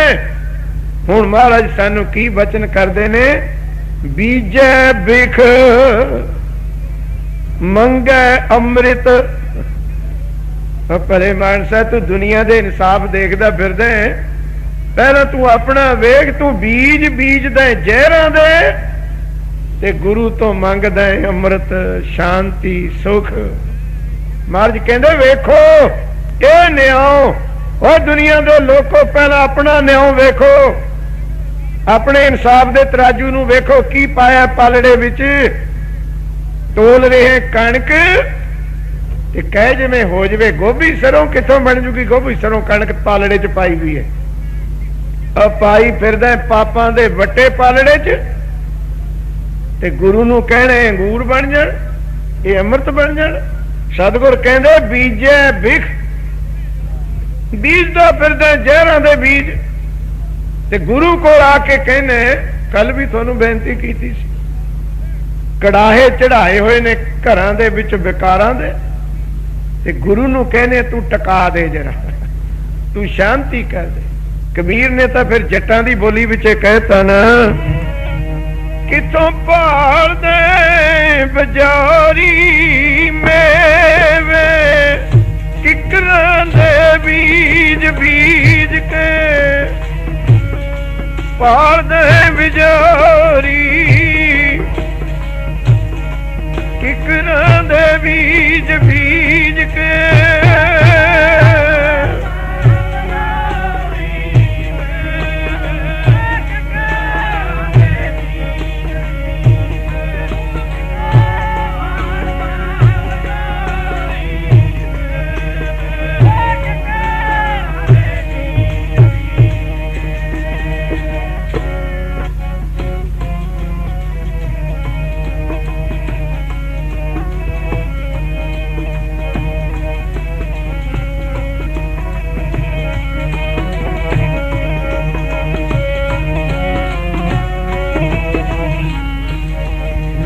ਹੁਣ ਮਹਾਰਾਜ ਸਾਨੂੰ ਕੀ ਬਚਨ ਕਰਦੇ ਨੇ? ਬੀਜੈ ਬਿਖ ਮੰਗੈ ਅੰਮ੍ਰਿਤ। ਭਲੇ ਮਾਨਸਾ ਤੂੰ ਦੁਨੀਆ ਦੇ ਇਨਸਾਫ ਦੇਖਦਾ ਫਿਰਦਾ, ਪਹਿਲਾਂ ਤੂੰ ਆਪਣਾ ਵੇਖ। ਤੂੰ ਬੀਜ ਬੀਜਦਾ ਜ਼ਹਿਰਾਂ ਦੇ ਤੇ ਗੁਰੂ ਤੋਂ ਮੰਗਦਾ ਅੰਮ੍ਰਿਤ, ਸ਼ਾਂਤੀ, ਸੁਖ। ਮਹਾਰਾਜ ਕਹਿੰਦੇ ਵੇਖੋ ਇਹ ਨਿਆਂ। ਉਹ ਦੁਨੀਆ ਦੇ ਲੋਕੋ ਪਹਿਲਾਂ ਆਪਣਾ ਨਿਆਂ ਵੇਖੋ, ਆਪਣੇ ਇਨਸਾਫ ਦੇ ਤਰਾਜੂ ਨੂੰ ਵੇਖੋ। ਕੀ ਪਾਇਆ ਪਾਲੜੇ ਵਿੱਚ? ਤੋਲ ਰਹੇ ਕਣਕ ਤੇ ਕਹਿ ਜਿਵੇਂ ਹੋ ਜਵੇ ਗੋਭੀ ਸਰੋਂ, ਕਿੱਥੋਂ ਬਣ ਜੂਗੀ ਗੋਭੀ ਸਰੋਂ? ਕਣਕ ਪਾਲੜੇ ਚ ਪਾਈ ਵੀ ਹੈ, ਆ ਪਾਈ ਫਿਰਦਾ ਪਾਪਾਂ ਦੇ ਵੱਟੇ ਪਾਲੜੇ ਚ, ਤੇ ਗੁਰੂ ਨੂੰ ਕਹਿਣੇ ਅੰਗੂਰ ਬਣ ਜਾਣ, ਇਹ ਅੰਮ੍ਰਿਤ ਬਣ ਜਾਣ। ਸਤਿਗੁਰ ਕਹਿੰਦੇ ਬੀਜੈ ਬਿਖ, ਬੀਜਦਾ ਫਿਰਦਾ ਜ਼ਹਿਰਾਂ ਦੇ ਬੀਜ। ਤੇ ਗੁਰੂ ਕੋਲ ਆ ਕੇ ਕਹਿੰਦੇ, ਕੱਲ ਵੀ ਤੁਹਾਨੂੰ ਬੇਨਤੀ ਕੀਤੀ ਸੀ, ਕੜਾਹੇ ਚੜਾਏ ਹੋਏ ਨੇ ਘਰਾਂ ਦੇ ਵਿੱਚ ਵਿਕਾਰਾਂ ਦੇ, ਤੇ ਗੁਰੂ ਨੂੰ ਕਹਿੰਦੇ ਤੂੰ ਟਕਾ ਦੇ ਜਰਾ, ਤੂੰ ਸ਼ਾਂਤੀ ਕਰ ਦੇ। ਕਬੀਰ ਨੇ ਤਾਂ ਫਿਰ ਜੱਟਾਂ ਦੀ ਬੋਲੀ ਵਿੱਚ ਕਹਿਤਾ ਨਾ, ਕਿਥੋਂ ਭਾਲਦੇ ਬਜਾਰੀ ਮੇਵੇ, ਕਿਕਰਾਂ ਦੇ ਬੀਜ ਬੀਜ ਕੇ ਭਾਲਦੇ ਬਜਾਰੀ, ਕਿਕਰਾਂ ਦੇ ਬੀਜ ਬੀਜ ਕੇ।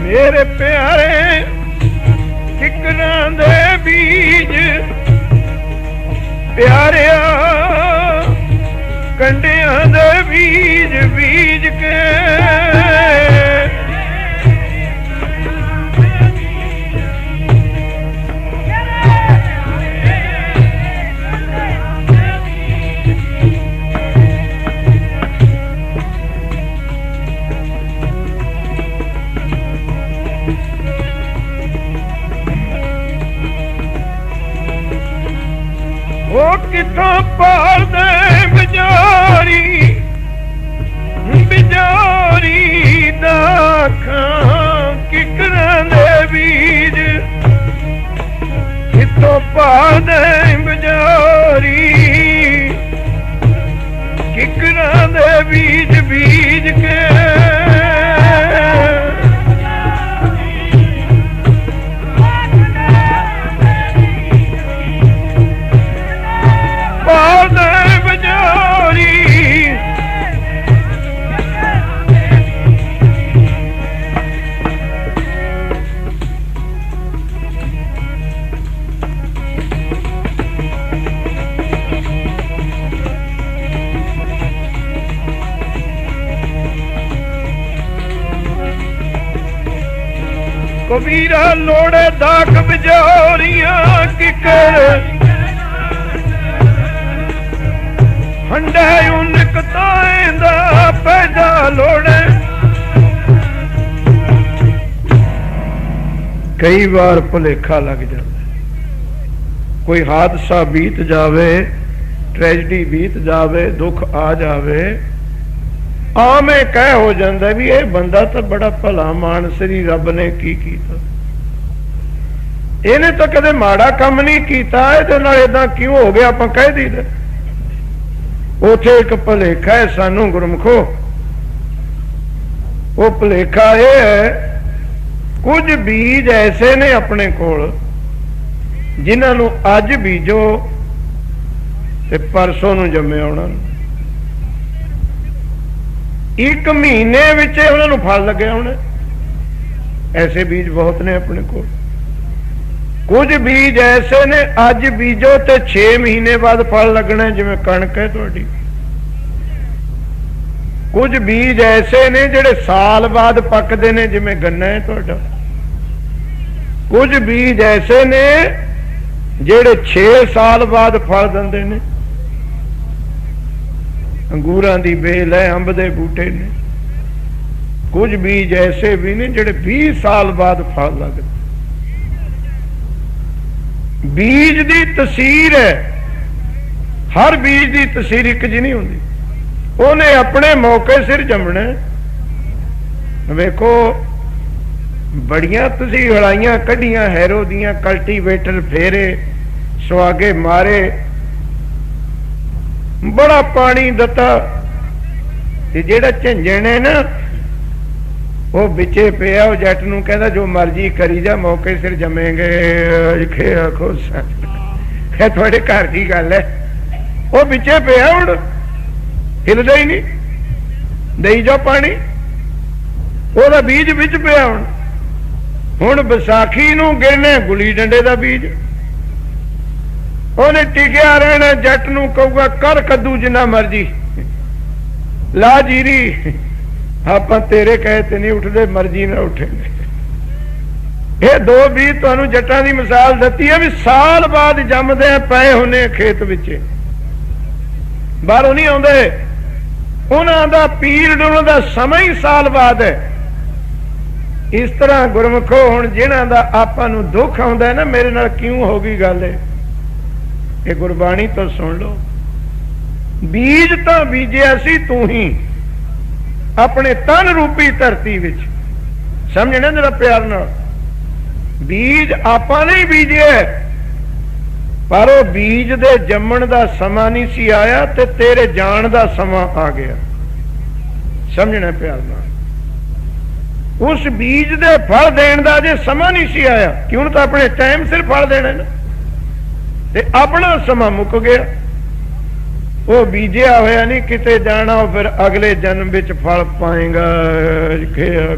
ਮੇਰੇ ਪਿਆਰੇ ਕਿਕਰਾਂ ਦੇ ਬੀਜ ਪਿਆਰਿਆ, ਕੰਡਿਆਂ ਦੇ ਬੀਜ ਬੀਜ ਕੇ। ਉਹ ਕਿੱਥੋਂ ਭਾਲਦੇ ਬਜਾਰੀ, ਬਜਾਰੀ ਦਾ ਖਾਂ ਕਿਕਰਾਂ ਦੇ ਬੀਜ, ਕਿੱਥੋਂ ਭਾਲਦੇ ਬਜਾਰੀ, ਕਿਕਰਾਂ ਦੇ ਬੀਜ ਬੀਜ ਕੇ। ਕਬੀਰਾ ਲੋੜੇ ਦਾਖ ਬਜੋਰੀਆਂ ਕਿਕਰ, ਹੰਡੇ ਉਨਕ ਤਾਏ ਦਾ ਪੈਦਾ ਲੋੜੇ। ਕਈ ਵਾਰ ਭੁਲੇਖਾ ਲੱਗ ਜਾਂਦਾ, ਕੋਈ ਹਾਦਸਾ ਬੀਤ ਜਾਵੇ, ਟ੍ਰੈਜਡੀ ਬੀਤ ਜਾਵੇ, ਦੁੱਖ ਆ ਜਾਵੇ, ਆਵੇਂ ਕਹਿ ਹੋ ਜਾਂਦਾ ਵੀ ਇਹ ਬੰਦਾ ਤਾਂ ਬੜਾ ਭਲਾ ਮਾਨਸ ਸੀ, ਰੱਬ ਨੇ ਕੀ ਕੀਤਾ, ਇਹਨੇ ਤਾਂ ਕਦੇ ਮਾੜਾ ਕੰਮ ਨਹੀਂ ਕੀਤਾ, ਇਹਦੇ ਨਾਲ ਏਦਾਂ ਕਿਉਂ ਹੋ ਗਿਆ, ਆਪਾਂ ਕਹਿ ਦਈਦਾ। ਉਥੇ ਇੱਕ ਭੁਲੇਖਾ ਹੈ ਸਾਨੂੰ ਗੁਰਮੁਖੋ, ਉਹ ਭੁਲੇਖਾ ਇਹ ਹੈ, ਕੁਝ ਬੀਜ ਐਸੇ ਨੇ ਆਪਣੇ ਕੋਲ ਜਿਨ੍ਹਾਂ ਨੂੰ ਅੱਜ ਬੀਜੋ ਤੇ ਪਰਸੋਂ ਨੂੰ ਜੰਮਿਆ ਉਹਨਾਂ ਨੂੰ, ਇੱਕ ਮਹੀਨੇ ਵਿੱਚ ਉਹਨਾਂ ਨੂੰ ਫਲ ਲੱਗਿਆ ਹੋਣਾ। ਐਸੇ ਬੀਜ ਬਹੁਤ ਨੇ ਆਪਣੇ ਕੋਲ। ਕੁਝ ਬੀਜ ਐਸੇ ਨੇ ਅੱਜ ਬੀਜੋ ਤੇ 6 ਮਹੀਨੇ ਬਾਅਦ ਫਲ ਲੱਗਣਾ, ਜਿਵੇਂ ਕਣਕ ਹੈ ਤੁਹਾਡੀ। ਕੁਝ ਬੀਜ ਐਸੇ ਨੇ ਜਿਹੜੇ ਸਾਲ ਬਾਅਦ ਪੱਕਦੇ ਨੇ, ਜਿਵੇਂ ਗੰਨਾ ਹੈ ਤੁਹਾਡਾ। ਕੁਝ ਬੀਜ ਐਸੇ ਨੇ ਜਿਹੜੇ 6 ਸਾਲ ਬਾਅਦ ਫਲ ਦਿੰਦੇ ਨੇ, ਅੰਗੂਰਾਂ ਦੀ ਬੇਲ ਹੈ, ਅੰਬ ਦੇ ਬੂਟੇ ਨੇ। ਕੁਝ ਬੀਜ ਐਸੇ ਵੀ ਨੇ ਜਿਹੜੇ 20 ਸਾਲ ਬਾਅਦ ਫਲ ਲੱਗਦੇ। ਬੀਜ ਦੀ ਤਸੀਰ ਹੈ, ਹਰ ਬੀਜ ਦੀ ਤਸੀਰ ਇੱਕ ਜਿਹੀ ਨਹੀਂ ਹੁੰਦੀ, ਉਹਨੇ ਆਪਣੇ ਮੌਕੇ ਸਿਰ ਜੰਮਣਾ। ਵੇਖੋ बड़ियां तुसी हड़ाइयां कढ़ियां हैरो दियां, कल्टीवेटर फेरे, सुहागे मारे, बड़ा पानी दता, जेड़ा झंझण है ना वो बिचे पिया, वो जट नूं कहंदा जो मर्जी करी जा, मौके सिर जमेंगे। आखो सच थोड़े घर की गल है, वो बिचे पिया, हुण हिलदा ही नहीं, दई जाओ पानी, ओहदा बीज विच पिया। हुण विसाखी नूं गिरने गुली डंडे दा बीज, ओहने टिकिया रहना, जट नूं कहूगा कर कद्दू जिन्ना मर्जी, ला जीरी, आपां तेरे कहे ते नहीं उठदे, मर्जी ना उठेंगे। ये दो बीज तुहानूं जट्टां दी मिसाल दत्ती है भी साल बाद जमदे पए हुणे खेत विच, बाहरों नहीं आउंदे, उन्हां दा पीरियड, उन्हां दा समा ही साल बाद है। इस तरह गुरमुखो हुण जिन्हां दा आपां नूं दुख आउंदा है ना, मेरे नाल क्यों हो गई गल है, ये गुरबाणी तो सुन लो। बीज तो बीजिया सी तू ही अपने तन रूपी धरती विच, समझना जरा प्यार नाल, बीज आपां नहीं बीजे, पर वो बीज दे जम्मण दा समा नहीं सी आया ते तेरे जान दा समा आ गया, समझना प्यार नाल। उस बीज दे फल देण दा जे समा नहीं सी आया, क्यों तो अपने टाइम सिर फल देना ना, ते अपना समा मुक गया। वो बीजिया होया नहीं किते जाना, फिर अगले जन्म विच फल पाएगा।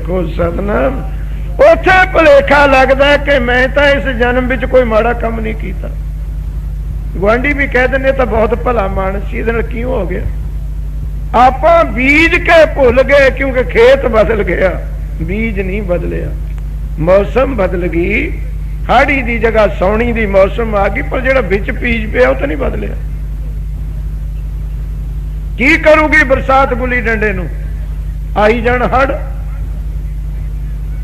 को सतनाम, उथे भुलेखा लगता कि मैं तो इस जन्म विच कोई माड़ा काम नहीं किया। गुआढ़ी भी कह देने तो बहुत भला मानस सी, क्यों हो गया? आपां बीज के भुल गए, क्योंकि खेत बदल गया, बीज नहीं बदलिया। मौसम बदल गई, हाड़ी की जगह सौनी की मौसम आ गई, पर जो बिच बीज पे तो नहीं बदलिया। की करूगी बरसात गुली डंडे नूं? आई जान हड़,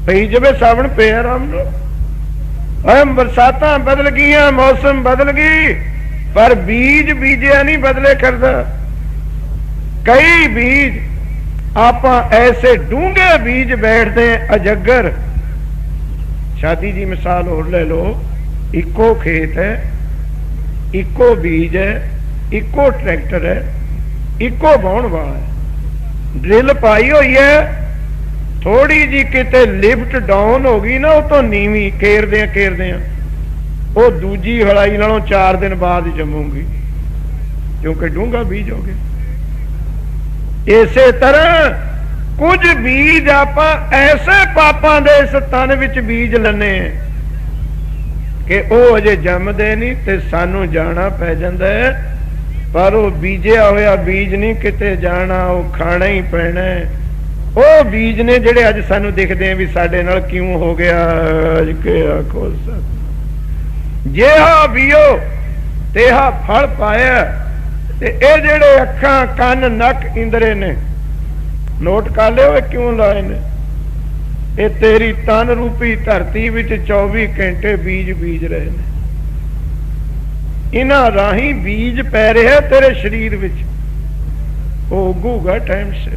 पई जवे सावन पे आराम नाल। बरसात बदल गई, मौसम बदल गई, पर बीज बीजिया नहीं बदले करदा। कई बीज आपां ऐसे डूंगे बीज बैठते हैं अजगर। शादी की मिसाल और ले लो, इको खेत है, इको बीज है, इको ट्रैक्टर है, इको बाउण वाला है, ड्रिल पाई हुई है, थोड़ी जी किते लिफ्ट डाउन हो गई ना, वो तो नीवी केरदे वो दूजी हड़ाई नालों 4 दिन बाद जमूंगी, क्योंकि डूंगा बीज हो गया। इसे तरह कुछ बीज आपां ऐसे पापां दे इस तन विच बीज लने कि वो अजे जमदे नहीं ते सानू जाना पै जांदा है, पर वो बीजिया होया बीज नहीं किते जाना, वो खाना ही पैना है। वो बीज ने जिहड़े अज सानू दिखदे हैं भी साडे नाल क्यों हो गया। अज के आखो जेहा बीओ तेहा फल पाया। ते ए जिहड़े अखां कन नक इंदरे ने, नोट कर लियो क्यों लाए ने, ये तेरी तन रूपी धरती विच 24 घंटे बीज बीज रहे ने। इन्हां राही बीज पै रहा तेरे शरीर विच, वो उगूगा टाइम से।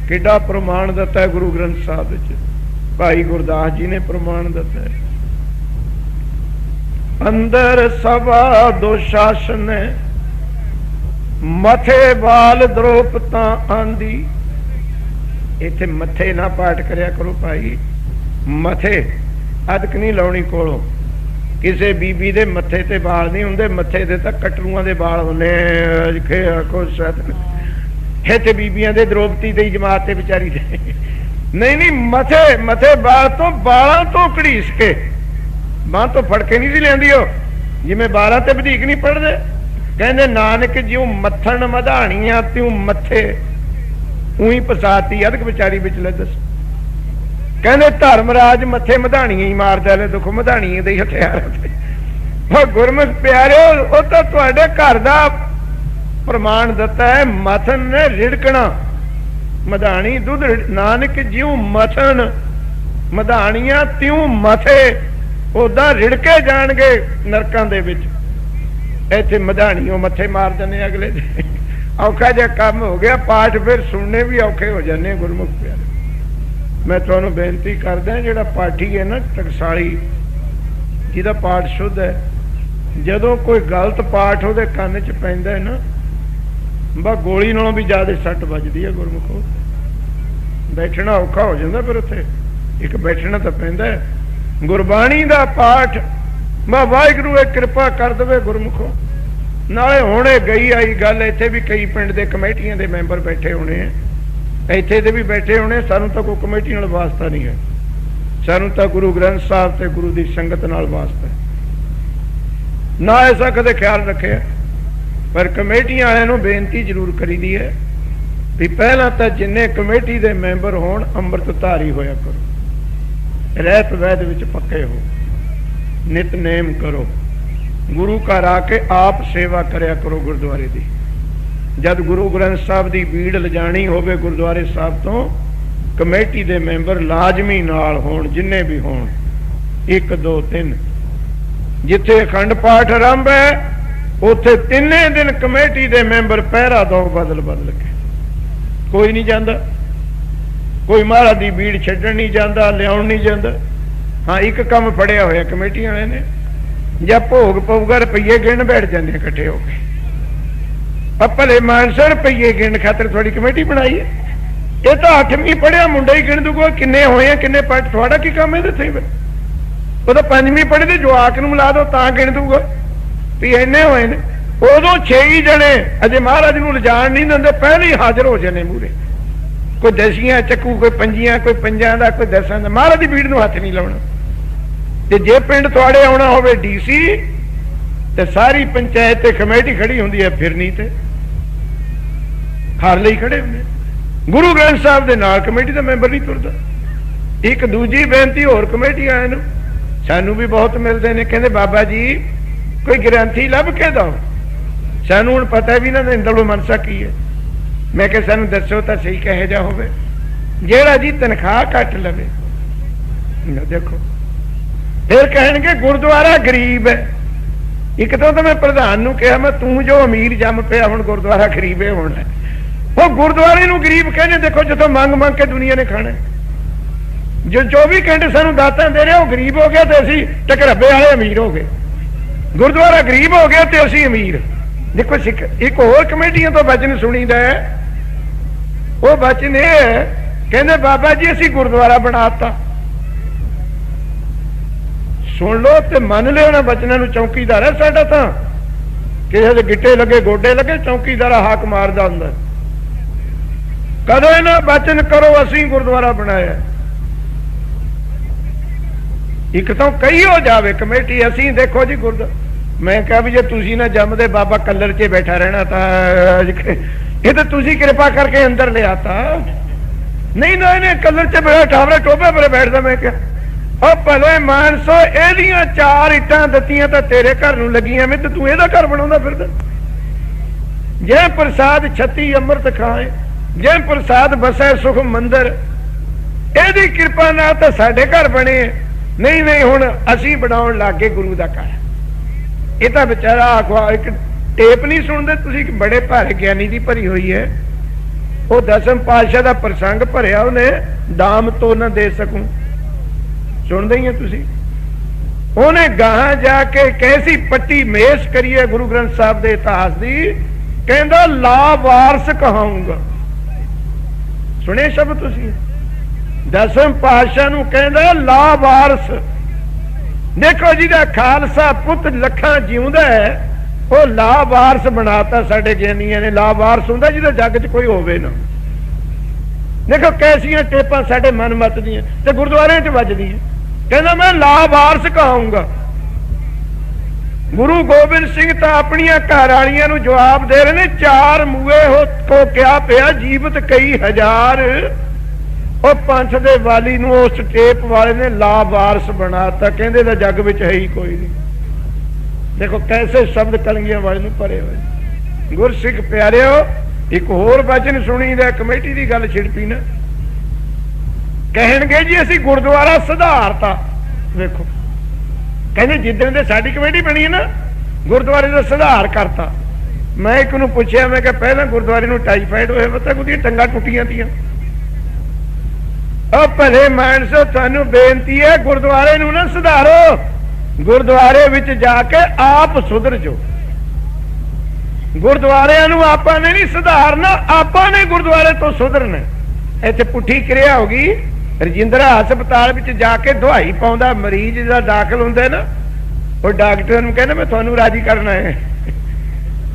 किड्डा प्रमाण दिता है गुरु ग्रंथ साहब विच, भाई गुरदास जी ने प्रमाण दिता है। अंदर सभा दुशासन मथे बाल द्रोपता आंदी। इत्थे मथे ना पाठ करया करो भाई, मथे अदक नहीं लाउणी कोलों। किसी बीबी दे मथे ते बाल नहीं हुंदे, मथे ते तां कटरूआं दे बाल हुंदे। आखो सत इत्थे बीबियां दे द्रौपदी दी जमात ते बेचारी दे नहीं नहीं, मथे मथे बाल तो बालां तो घड़ीस के बां तो फड़के नहीं सी लैंदी। हो जिवें बालां ते वधीक नहीं पढ़दे, कहंदे नानक जिउं मत्थन मधाणियां त्यों मथे उही फसाती अदक बेचारी विच ले। दस कहंदे धर्मराज मथे मधाणियां ही मारदा ले, दुख मधाणियां दे ही हथियार। गुरमुख प्यारे, वो तो तुहाडे घर दा प्रमाण दिता है। मथन ने रिड़कना, मधाणी दुध, नानक जिउं मथन मधाणियां त्यों मथे, उदा रिड़के जाणगे नरकां दे विच। इत्थे मधाणियों मथे मार जाने अगले औखा जिहा काम हो गया। पाठ फिर सुनने भी औखे हो जाने गुरमुख प्यारे। मैं तुहानू बेनती करदा, जिहड़ा पाठी है ना टकसाली, जिहदा पाठ शुद्ध है, जदों कोई गलत पाठ उहदे कंन च पैंदा है ना, बा गोली नालों भी ज़्यादा सट वजदी है। गुरमुखो बैठना औखा हो जाता, फिर उत्थे एक बैठना तो पैंदा है। गुरबाणी दा पाठ बा वाहिगुरू एक कृपा कर देवे गुरमुखो। नाले हुणे गई आई गल, इत्थे भी कई पिंड दे कमेटियां दे मैंबर बैठे होने हैं, इत्थे दे भी बैठे होने। सानू तां कोई कमेटी नाल वास्ता नहीं है, सानू तां गुरु ग्रंथ साहब ते गुरु दी संगत नाल वास्ता है। ना ऐसा कदे ख्याल रखे, पर कमेटियां वालियां नूं बेनती जरूर करी दी है भी पहला तो जिन्ने कमेटी दे मैंबर होण अंमृतधारी होया करो, रहत वैद विच पक्के हो, नितनेम करो, गुरु घर आके आप सेवा करया करो गुरुद्वारे दी। जब गुरु ग्रंथ साहब दी बीड़ लिजाणी होवे गुरुद्वारे साहब तो कमेटी दे मैंबर लाजमी नाल होण, जिन्ने भी होण, 1 2 3। जिथे अखंड पाठ आरंभ है उथे तिन्ने दिन कमेटी दे मैंबर पहरा दो बदल बदल के, कोई नहीं जाता, कोई महाराज दी भीड़ छड्डण नहीं जाता, लियाउण नहीं जाता। हाँ एक काम फड़िया होया कमेटी वाले ने, जब भोग पऊगा रुपये गिण बैठ जाते इकट्ठे होके, अब भले मानसो रुपये गिण खातर थोड़ी कमेटी बनाई है। ये तो 8वीं पढ़िया मुंडा ही गिण दूगा किन्ने होए किन्ने पाठ, थोड़ा की काम है। वो तो 5वीं पढ़े तो जवाक नूं मिला दो तां गिण दूगा भी इन्ने होए ने। उदों 6 ही जने अजे महाराज नूं लिजाण नहीं दिंदे, पहले ही हाजिर हो जाने मूहरे, कोई 10 चक्कू, कोई 5, कोई 5 दा, कोई 10 दा। महाराज दी भीड़ नूं हथ नहीं लाउणा। ते जे पिंड तुहाडे आउणा होवे डीसी ते सारी पंचायत ते कमेटी खड़ी हुंदी है, फिरनी ते हर लई खड़े हुंदे। गुरु ग्रंथ साहब दे नाल कमेटी दा मैंबर नहीं तुरदा। एक दूजी बेनती होर कमेटी आए नूं सानू भी बहुत मिलते हैं, कहते बाबा जी कोई ग्रंथी लभ के दो, सानू हुण पता भी ना इंदलो मनसा की है। मैं कहा सानू दसो तो सही कहे जा होवे जेड़ा जी तनख्वाह घट लवे। देखो फिर कहेंगे गुरुद्वारा गरीब है। एक तो मैं प्रधान नूं कहा मैं तू जो अमीर जम पिया हुण गुरुद्वारा गरीब है होना है। वो गुरुद्वारे नूं गरीब कहने, देखो जो मंग मंग के दुनिया ने खाना है। जो 24 घंटे सानू दातां दे रहे वो गरीब हो गया तो असी टकरब्बे वाले अमीर हो गए। गुरुद्वारा गरीब हो गया तो असी अमीर। देखो सिख एक होर कमेटियां तो वचन सुनीदा है, वो वचन ये कहते बाबा जी असी गुरुद्वारा बनाता। सुन लो ते मन लो ना वचनों नूं। चौकीदार है साडा तां किसे दे गिट्टे लगे गोडे लगे चौकीदार हाक मारदा हुंदा। कदों ना वचन करो असी गुरुद्वारा बनाया। एक तो कई हो जावे कमेटी असी देखो जी गुरुद्वारा। मैं कहा भी जे तुसी ना जमदे बाबा कलर च बैठा रहना था, ये तो तुसी कृपा करके अंदर ले आता। नहीं ना इन्हें कलर च बैठा ठावरे टोबे पर बैठदा। मैं क्या और भले मानसो एदियां 4 इट्टां दत्तियां तो तेरे घर नूं लगियां मैं, तो तू एदा घर बनाउंदा फिरदा। जय प्रसाद 36 अमृत खाए, जय प्रसाद बसै सुख मंदिर। एदी कृपा नाल तां साडे घर बने। नहीं नहीं हुण असीं बनाउण लग गए गुरु दा घर। ये तो बेचारा एक टेप नहीं सुनते तुसीं, बड़े भारे ज्ञानी की भरी हुई है। वो 10वें पातशाह का प्रसंग भरिया उन्हें दाम तो न दे सकूं, सुनते ही तुसीं। उन्हें गां जाके कैसी पट्टी मेश करी है गुरु ग्रंथ साहब के इतिहास की, कहंदा ला वारस कहाऊंगा। सुने शब्द तुसीं? 10वें पातशाह नूं कहंदा ला वारस। देखो जिहदा खालसा पुत लखां जिउंदा है वो ला वारस बनाता साडे ज्ञानियां ने। ला वारस हुंदा जिहदा जग च कोई होवे ना। देखो कैसियां टेपां साडे मन मत दियां ते गुरुद्वारे च वजदियां। कहंदा मैं ला वारस कहाऊंगा। गुरु गोबिंद सिंह तो अपनियां घरवालियां नूं जवाब दे रहे ने, 4 मूए हो को क्या पिया जीवत कई हजार। और पंथ दे वाली नूं उस टेप वाले ने ला वारस बनाता, कहंदे दा जग विच है ही कोई नहीं। देखो कैसे शब्द कलंगियां वाले नूं भरे होए। गुरसिख प्यारिओ एक होर वचन सुनी दा, कमेटी दी गल छिड़पी ना। कहणगे जी असीं गुरुद्वारा सुधारता। देखो कहंदे जिद्दण दे साडी कमेटी बनी ना गुरुद्वारे दा सुधार करता। मैं एक नूं पुछया, मैं कहा पहला गुरुद्वारे नूं टाइफाइड होया पता कुछ टंगा टुटियां तियां। भले मानसो थानू बेनती है गुरुद्वारे नू ना सुधारो, गुरुद्वारे विच जाके आप सुधर जो। गुरुद्वारिਆਂ ਨੂੰ ਆਪਾਂ ने नहीं सुधारना, ਆਪਾਂ ने गुरुद्वारे तो सुधरना। इत्थे पुठी क्रिया हो गई। रजिंद्रा हस्पताल विच जाके दवाई पाउंदा मरीज दा दाखल हुंदा ना, वो डॉक्टर नूं कहना मैं तुहानूं राजी करना है,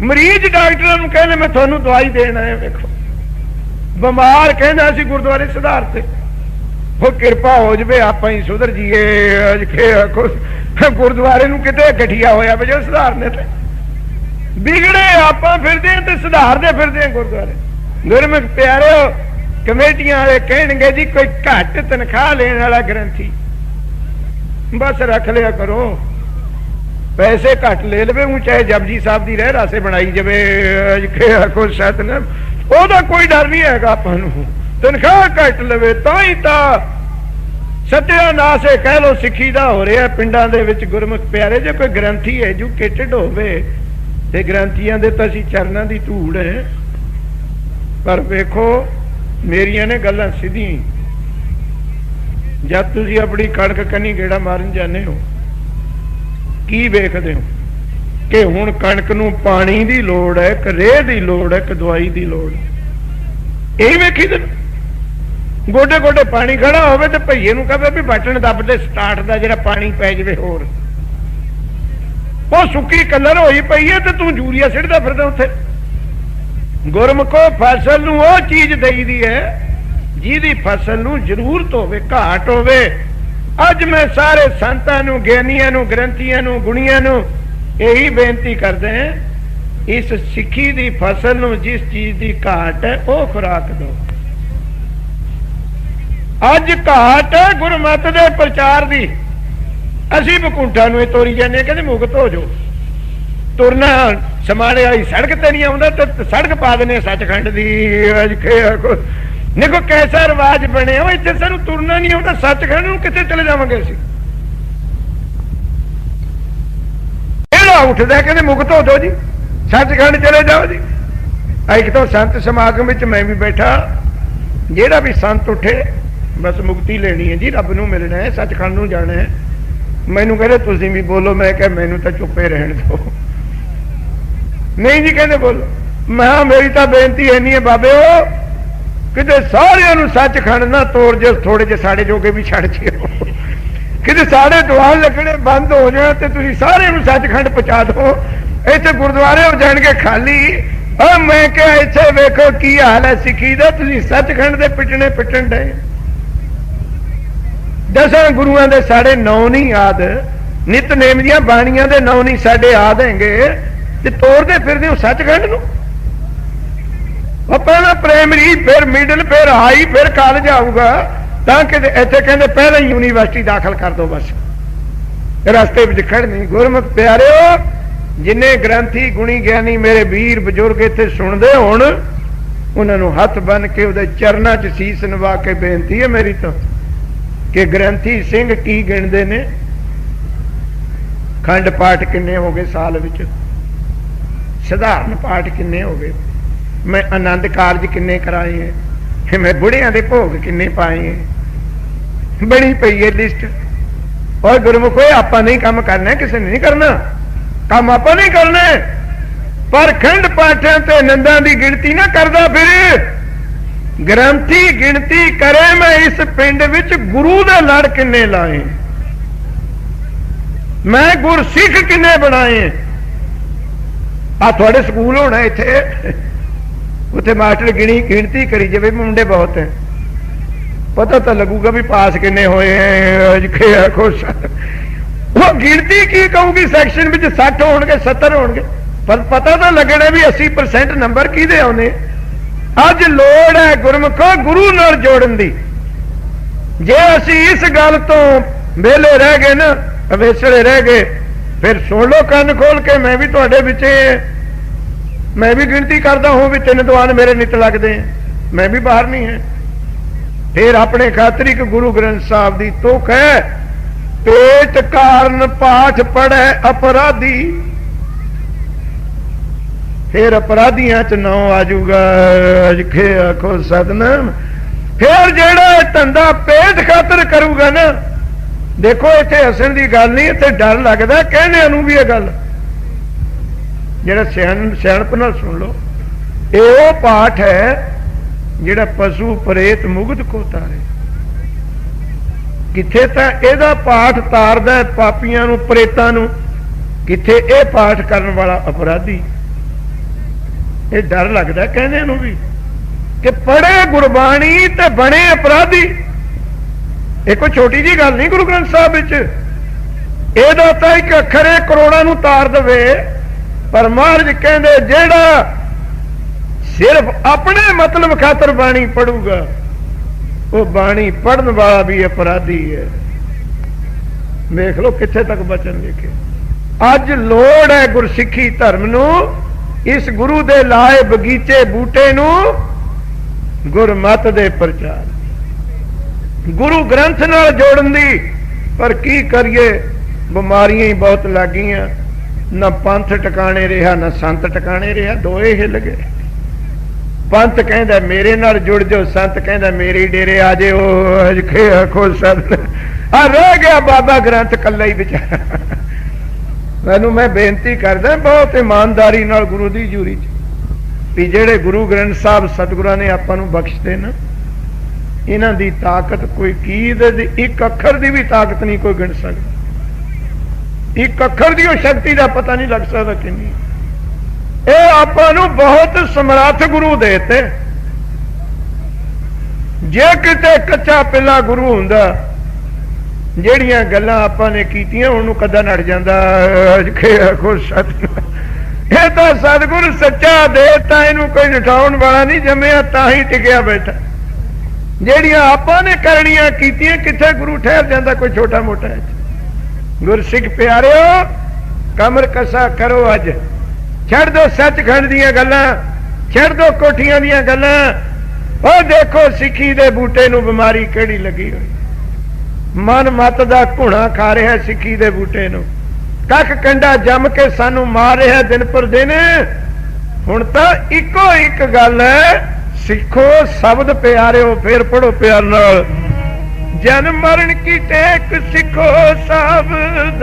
मरीज डॉक्टर नूं कहना मैं तुहानूं दवाई देना है। देखो बीमार कहना असीं गुरुद्वारे सुधारते, वो कृपा हो जाए आप ही सुधर जीए। गुरुद्वारे नूं किते गठिया होया पे जो सुधारने ते बिगड़े आप फिरदे ते सुधारदे फिरदे गुरुद्वारे। गुरमुख प्यारे कमेटियां वाले कहणगे जी कोई घट तनख्वाह लेने वाला ग्रंथी बस रख लिया करो, पैसे घट ले लवे, चाहे जपजी साहब की रह रासे बनाई जाए, सतनाम ओदा कोई डर नहीं है आपां नूं, तनख्वाह घट लवे तां ही तां सत्यानाश है कह लो सिक्खी दा हो रहा पिंडां दे विच। गुरमुख प्यारे जे कोई ग्रंथी एजुकेटेड होवे ते ग्रंथियां दे तां असीं चरनां दी धूड़ है। पर वेखो मेरियां ने गल्लां सीधी, जब तुसीं अपनी कणक कन्नी गेड़ा मारन जाने हो की वेखदे हो कि हुण कणक नूं पानी दी लोड़ है, कि रेह दी लोड़ है, कि दवाई दी लोड़ है, यही वेखी दे। गोडे गोडे पानी खड़ा होवे ते भईए नूं कहे भी बटन दब दे स्टार्ट दा जरा पानी पै जावे होर, वो सुक्की कलर होई पई है ते तूं यूरिया सिड़दा फिरदा उत्थे। गुरमुखो फसल नूं वो चीज दई दी है जिहदी फसल नूं जरूरत होवे, घाट होवे। अज मैं सारे संतां नूं, ज्ञानियां नूं, ग्रंथियां नूं, गुणियां नूं यही बेनती करदे हैं, इस सिक्खी दी फसल नूं जिस चीज दी घाट है वो खुराक दो। अज घाट है गुरमत दे प्रचार दी, असीं बकुंठा नूं तोरी जाने कहते मुक्त हो जाओ, तुरना समाने वाली सड़क ते नहीं आउंदा ते सड़क पा देने सचखंड दी। देखो कैसा रिवाज बने हो, इत्थे सानूं तुरना नहीं आउंदा, सचखंड नूं कित्थे चले जावांगे असीं। एड़ा उठदा कहते मुक्त हो जाओ जी, सचखंड चले जाओ जी। एक तो संत समागम विच मैं भी बैठा, जेड़ा भी संत उठे बस मुक्ति लेनी है जी, रब नूं मिलना है, सचखंड नूं जाना है। मैनू कहते तुसीं भी बोलो, मैं कहा मैनू तो चुप्पे रहन दो। नहीं जी कहते बोलो, मैं मेरी तो बेनती है नहीं है बाबे हो किते सारिਆਂ ਨੂੰ सचखंड ना तोड़ जो, थोड़े जे साढ़े जोगे भी छड़ जिओ, किते साढ़े दुआर लगने बंद हो जाए तो तुसीं सारिਆਂ ਨੂੰ सचखंड पहुंचा दो। इत्थे गुरुद्वारे हो जाणगे खाली। मैं क्या इत्थे वेखो की हाल है सिक्खी दा, तुसीं सचखंड दे पिटने पिटन डे। 10 गुरुआं दे साढ़े नौ नहीं याद, नितनेम दियां बाणियां दे नौ नहीं साढ़े याद हैंगे, ते तोड़दे फिरदे हो सचखंड नूं। पहला प्राइमरी, फिर मिडल, फिर हाई, फिर कॉलेज आऊगा, ताकि इत्थे कहंदे पहले ही यूनीवर्सिटी दाखल कर दो, बस रस्ते विच खड़नी। गुरमुख प्यारिओ, जिन्ने ग्रंथी गुणी ज्ञानी मेरे वीर बजुर्ग इत्थे सुणदे होण, उन्हां नूं हथ बन के उहदे चरनां 'च सीस नवा के बेनती है मेरी तो कि ग्रंथी सिंह की गिणदे ने, खंड पाठ किन्ने हो गए साल विच, साधारण पाठ किन्ने हो गए, मैं आनंद कारज किन्ने कराए हैं, मैं बुढ़ियां दे भोग किन्ने पाए हैं, बनी पई है लिस्ट। और गुरमुखो आपां नहीं काम करना, किसी ने नहीं करना काम, आपां नहीं करना, पर खंड पाठां ते नंदां दी गिणती ना करदा फिर। ग्रंथी गिणती करे मैं इस पिंड विच गुरु दे लड़ किन्ने लाए, मैं गुर सिख किन्ने बनाए। आ थोड़े स्कूल होना इत्थे, उत्थे मास्टर गिणती करी जावे, मुंडे बहुत हैं, पता तो लगूगा भी पास किन्ने होए हैं। वो गिणती की कहूगी सैक्शन विच 60 होणगे 70 होणगे, पर पता तो लगना भी 80% नंबर किहदे आउणे। अज लोड़ है गुरमुखो गुरु नाल जोड़न दी। जे असी इस गल तो वेले रह गए ना, अवेसले रह गए, फिर सुन लो कान खोल के, मैं भी तुहाडे विच, मैं भी गिणती करता हूं भी 3 दीवान मेरे नित लगते हैं, मैं भी बाहर नहीं है। फिर अपने खातरिक गुरु ग्रंथ साहब की तुख है, पेट कारण पाठ पढ़े अपराधी, फिर अपराधियां च 9 आजूगा। आखो सतनाम, फिर जेड़ा धंधा पेट खातर करूगा ना, देखो इत्थे हसन की गल नहीं, इत्थे डर लगता कहने नूं भी यह गल। जेड़ा सियाणप नाल सुन लो, ये पाठ है जेड़ा पशु प्रेत मुगध को तारे। किथे तां इहदा पाठ तारदा है पापियां नूं प्रेतां नूं, किथे ये पाठ करन वाला अपराधी। ये डर लगता कहने नूं भी कि पढ़े गुरबाणी ते बने अपराधी। ये कोई छोटी जी गल नहीं गुरु ग्रंथ साहब विच। इहदा तां एक अखर करोड़ां नूं तार दवे, पर महाराज कहंदे जेड़ा सिर्फ अपने मतलब खातर बाणी पढ़ूगा, वो बाणी पढ़न वाला भी अपराधी है। देख लो किथे तक बचन लिखे। अज लोड़ है गुरसिखी धर्म नूं, इस गुरु दे लाए बगीचे बूटे नूं गुरमत दे प्रचार, गुरु ग्रंथ नाल जोड़न दी। पर की करिए, बीमारियां ही बहुत लग गईयां। ना पंथ टकाने रहा, ना संत टकाने रहा, दोए हिल गए। पंथ कहंदा मेरे नाल जुड़ जाओ, संत कहंदा मेरे डेरे आ जाओ। खुद सब आ रह गया बाबा ग्रंथ कल्ला ही बेचारा। मैनू मैं बेनती करदा बहुत ईमानदारी नाल गुरु दी जूरी च भी जेड़े गुरु ग्रंथ साहब सतगुरां ने आपां नूं बख्शते ना, इन्हां दी ताकत कोई की एक अखर दी भी ताकत नहीं कोई गिण सकदा। एक अखर दी शक्ति दा पता नहीं लग सकदा किन्नी। ये आपां नूं बहुत समर्थ गुरु देते। जे किते कच्चा पिला गुरु हुंदा, ਜਿਹੜੀਆਂ ਗੱਲਾਂ ਆਪਾਂ ਨੇ ਕੀਤੀਆਂ ਉਹਨੂੰ ਕਦਾ ਨੜ ਜਾਂਦਾ। ਇਹ ਤਾਂ ਸਤਿਗੁਰ ਸੱਚਾ ਦੇ, ਤਾਂ ਇਹਨੂੰ ਕੋਈ ਨਠਾਉਣ ਵਾਲਾ ਨਹੀਂ ਜੰਮਿਆ, ਤਾਂ ਹੀ ਟਿਕਿਆ ਬੈਠਾ। ਜਿਹੜੀਆਂ ਆਪਾਂ ਨੇ ਕਰਨੀਆਂ ਕੀਤੀਆਂ, ਕਿੱਥੇ ਗੁਰੂ ਠਹਿਰ ਜਾਂਦਾ ਕੋਈ ਛੋਟਾ ਮੋਟਾ। ਗੁਰਸਿੱਖ ਪਿਆਰਿਓ, ਕਮਰ ਕਸਾ ਕਰੋ। ਅੱਜ ਛੱਡ ਦੋ ਸੱਚਖੰਡ ਦੀਆਂ ਗੱਲਾਂ, ਛੱਡ ਦੋ ਕੋਠੀਆਂ ਦੀਆਂ ਗੱਲਾਂ। ਉਹ ਦੇਖੋ ਸਿੱਖੀ ਦੇ ਬੂਟੇ ਨੂੰ ਬਿਮਾਰੀ ਕਿਹੜੀ ਲੱਗੀ ਹੋਈ। मन मत दा घुणा खा रहा सिक्खी दे बूटे नूं, कख कंडा जम के सानू मार रहा दिन पर दिन। हुण तां इको एक गल है, सिखो शब्द प्यारिओ। फिर पढ़ो प्यार नाल, जन्म मरण की टेक सिखो शब्द,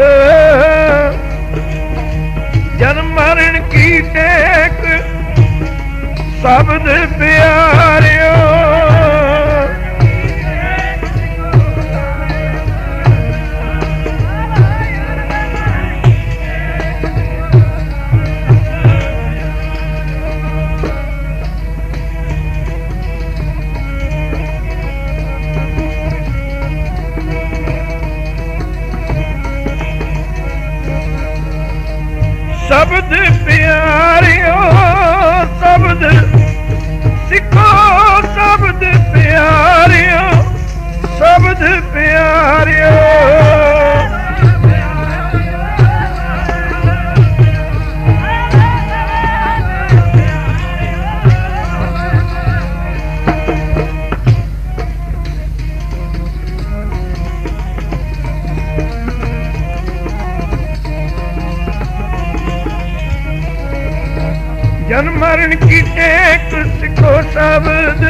जन्म मरण की टेक शब्द प्यारिओ। शब्द प्यारियो शब्द सिखो, शब्द प्यारियो शब्द प्यारियो। जन्म मरण की टेक सिखो शब्द,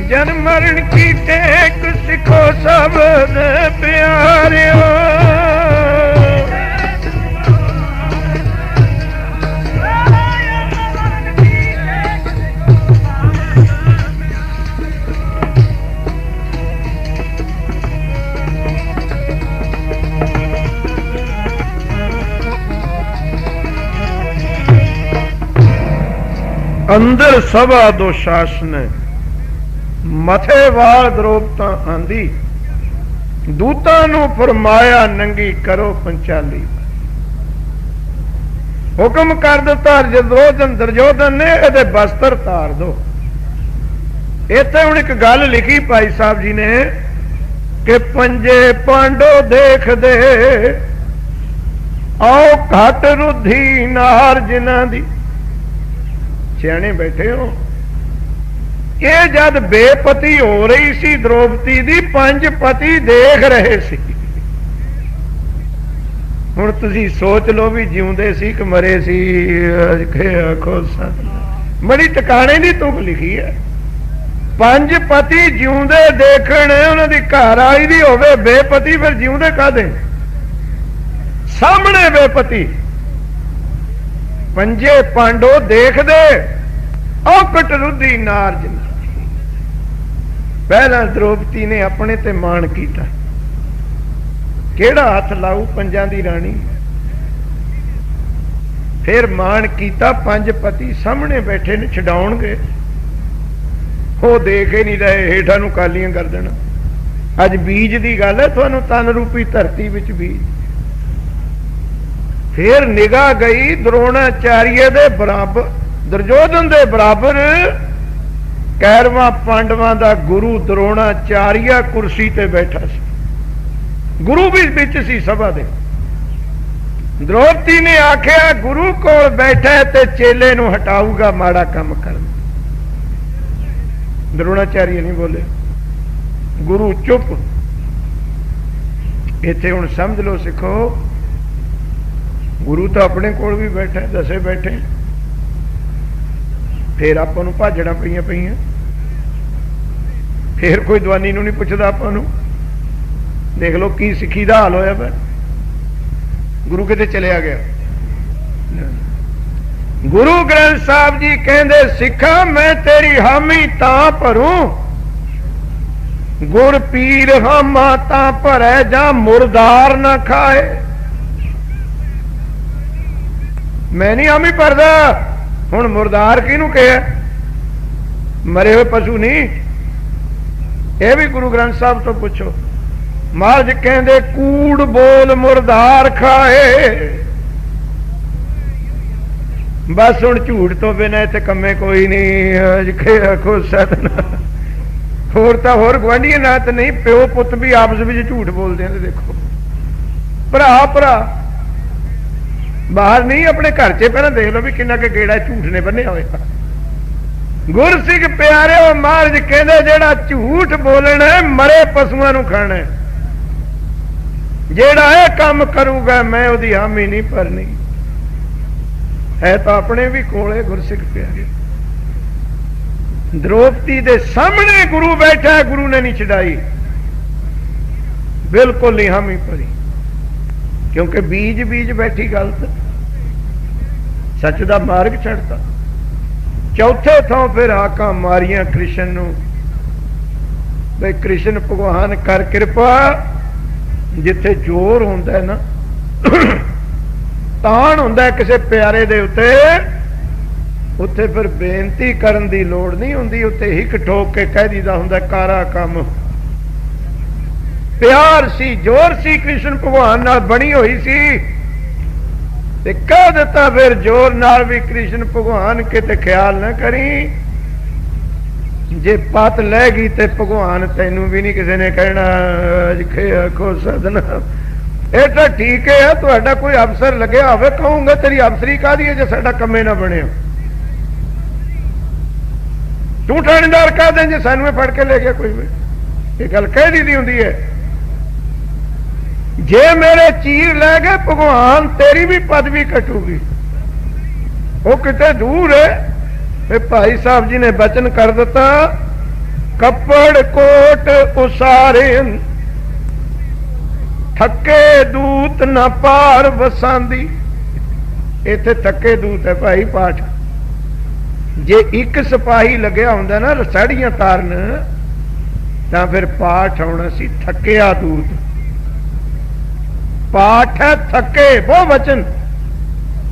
जन्म मरण की टेक सिखो शब्द प्यारियो। अंदर सभा दो शासन, मथे वाल द्रोपता आंदी। दूतां नूं फरमाया नंगी करो पंचाली। हुक्म कर दिता दुर्योधन ने, इहदे बस्तर तार दो। इत्थे हुण एक गल लिखी भाई साहब जी ने कि पंजे पांडो देख दे, आओ घट रुधी नार जिन्हां दी। सियाने बैठे हो, ये जद बेपति हो रही सी द्रौपदी दी, पंज पति देख रहे सी। हुण तुसी सोच लो भी जिउंदे सी कि मरे सी। बड़ी टकाने दी तुक लिखी है। पंज पति जिउंदे देखण, उन्हां दी घर आई दी होवे बेपति, फिर जिउंदे कादे? सामने बेपति, पंजे पांडो देख दे औकट रुधी नारज। पहला द्रौपदी ने अपने ते मान कीता, केड़ा हथ लाऊ पंजां दी राणी। फिर मान कीता पंज पति सामने बैठे ने छडाउणगे, वो देख ही नहीं रहे, हेठा नूं कालियां कर देना। अज बीज की गल है, तुहानूं तन रूपी धरती विच बीज। फिर निगाह गई द्रोणाचार्य दे बराबर, दुर्योधन दे बराबर 11वां पांडवां दा गुरु द्रोणाचार्य कुर्सी ते बैठा सी, गुरु भी विच सी सभा दे। द्रौपदी ने आख्या गुरु कोल बैठा है ते चेले नूं हटाऊगा माड़ा काम करन। द्रोणाचार्य नहीं बोले, गुरु चुप। इत्थे हुण समझ लो सिखो, गुरु तो अपने कोल भी बैठा है, दसे बैठे, फिर आपां नूं भाजड़ा पईयां पईयां, फिर कोई दवानी नूं नहीं पुछदा आपां नूं। देख लो की सिक्खी दा हाल होया पिया, गुरु किते चलिया गया। गुरु ग्रंथ साहब जी कहंदे सिखा मैं तेरी हामी तां भरूं, गुर पीर हामा तां भरै जां मुरदार ना खाए। मैं नहीं हामी भरदा, हुण मुरदार किहनूं कहे? मरे हुए पशु नहीं। यह भी गुरु ग्रंथ साहब तो पूछो। महाराज कहंदे कूड़ बोल मुरदार खाए। बस हुण झूठ तो बिना इत्थे कम्मे कोई नहीं। आखो सतना होर तां होर गुआंढी ना तो नहीं, प्यो पुत भी आपस में झूठ बोलते हैं। देखो भरा भरा बाहर नहीं, अपने घर च पहले देख लो भी किन्ना के गेड़ा झूठ ने बन्ने होया। गुरसिख प्यारे महाराज कहंदे जेड़ा झूठ बोलना है मरे पशुआं नूं खाना है, जेड़ा यह काम करूगा मैं उहदी हामी नहीं भरनी। है तो अपने भी कोले गुरसिख प्यारे। द्रौपदी दे सामने गुरु बैठा है, गुरु ने नहीं छड़ाई, बिल्कुल नहीं हामी भरी, क्योंकि बीज बीज बैठी गलत, सच दा मार्ग छड़ता। चौथे थों फिर हाकां मारियां कृष्ण नूं, भाई कृष्ण भगवान कर कृपा। जिथे जोर हुंदा है ना, ताण हुंदा है किसी प्यारे दे उत्ते, उत्थे फिर बेनती करन दी लोड़ नहीं हुंदी, उत्ते हिक ठोक के कह दीदा हुंदा कारा काम। प्यार सी, जोर सी, कृष्ण भगवान नाल बनी हुई सी, ते कह दिता फिर जोर नाल भी कृष्ण भगवान किते ख्याल ना करी, जे पत लै गई ते भगवान तैनू भी नहीं किसी ने कहना आखो सदना। ये तो ठीक है, तुहाडा कोई अफसर लगे होवे कहूंगा तेरी अफसरी काहदी है जे साडा कम्मे ना बने। तू थानेदार कह दें जे सानू फड़ के ले गया कोई भी, ये गल कह दी हुंदी है। जे मेरे चीर लै गए भगवान तेरी भी पदवी कटूगी। वो किते दूर है। भाई साहब जी ने वचन कर दिता, कपड़ कोट उसारे थके दूत न पार वसांदी। इत्थे थके दूत है भाई पाठ। जे एक सिपाही लग्या हुंदा ना रसाड़ियां तारन, तां फिर पाठ आउणा सी थकिया दूत। पाठ है थके, बहु वचन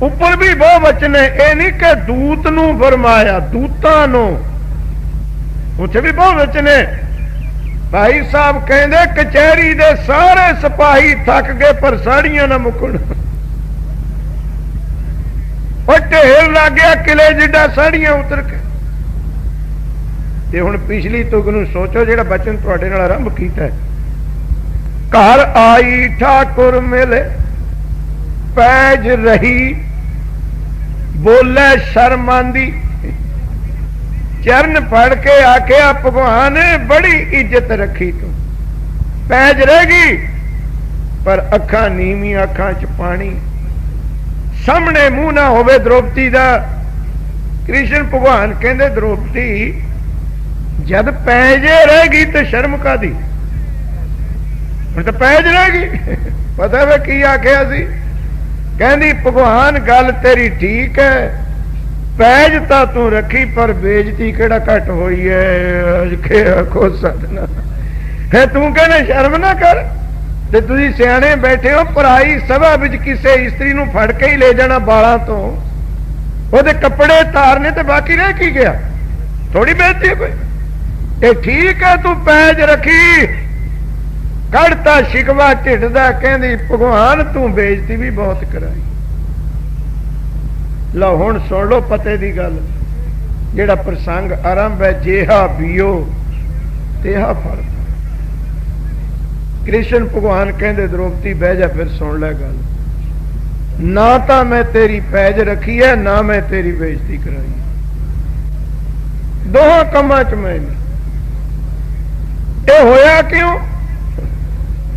ऊपर भी बहु वचन है। यह नहीं कि दूत नूं फरमाया, दूतां नूं, उत्थे भी बहु वचन है। भाई साहब कहंदे कचहरी दे सारे सिपाही थक गए पर साड़ियां ना मुकण। ढेर लग गया किले जिड्डा साड़ियां उतर के। ते हुण पिछली तुग नूं सोचो जिहड़ा वचन तुहाडे नाल आरंभ कीता है। घर आई ठाकुर मिले पैज रही, बोले शर्मांदी। चरण फड़ के आख्या भगवान बड़ी इज्जत रखी तू, पैज रहेगी पर अखा नीवी, अखा च पानी, सामने मुंह ना होवे द्रौपदी दा। कृष्ण भगवान कहंदे द्रौपदी जद पैजे रहेगी तो शर्म का दी, तो पैज रहेगी। पता वे की आख्या सी, कहती भगवान गल तेरी ठीक है, पैज ता तू रखी पर बेजती केड़ा घट हुई है। खो सदना है तू कहना शर्म ना कर। ते तुसी सियाणे बैठे हो, पराई सभा विच किसे इस्त्री नूं फड़ के ही ले जाना बालां तो, ओहदे कपड़े तारने ते बाकी रह की गया, थोड़ी बेइज्जती है कोई। ये ठीक है तू पैज रखी, कड़ता शिकवा ढिड दा, कहंदी भगवान तू बेइज्जती भी बहुत कराई। लो हुण सुन लो पते दी गल, जेड़ा प्रसंग आरंभ है, जेहा बीओ तेहा फल। कृष्ण भगवान कहंदे द्रौपदी बह जा, फिर सुन लै गल, ना तो मैं तेरी पैज रखी है, ना मैं तेरी बेइज्जती कराई, दोहां कमां च मैं नहीं। ये होया क्यों?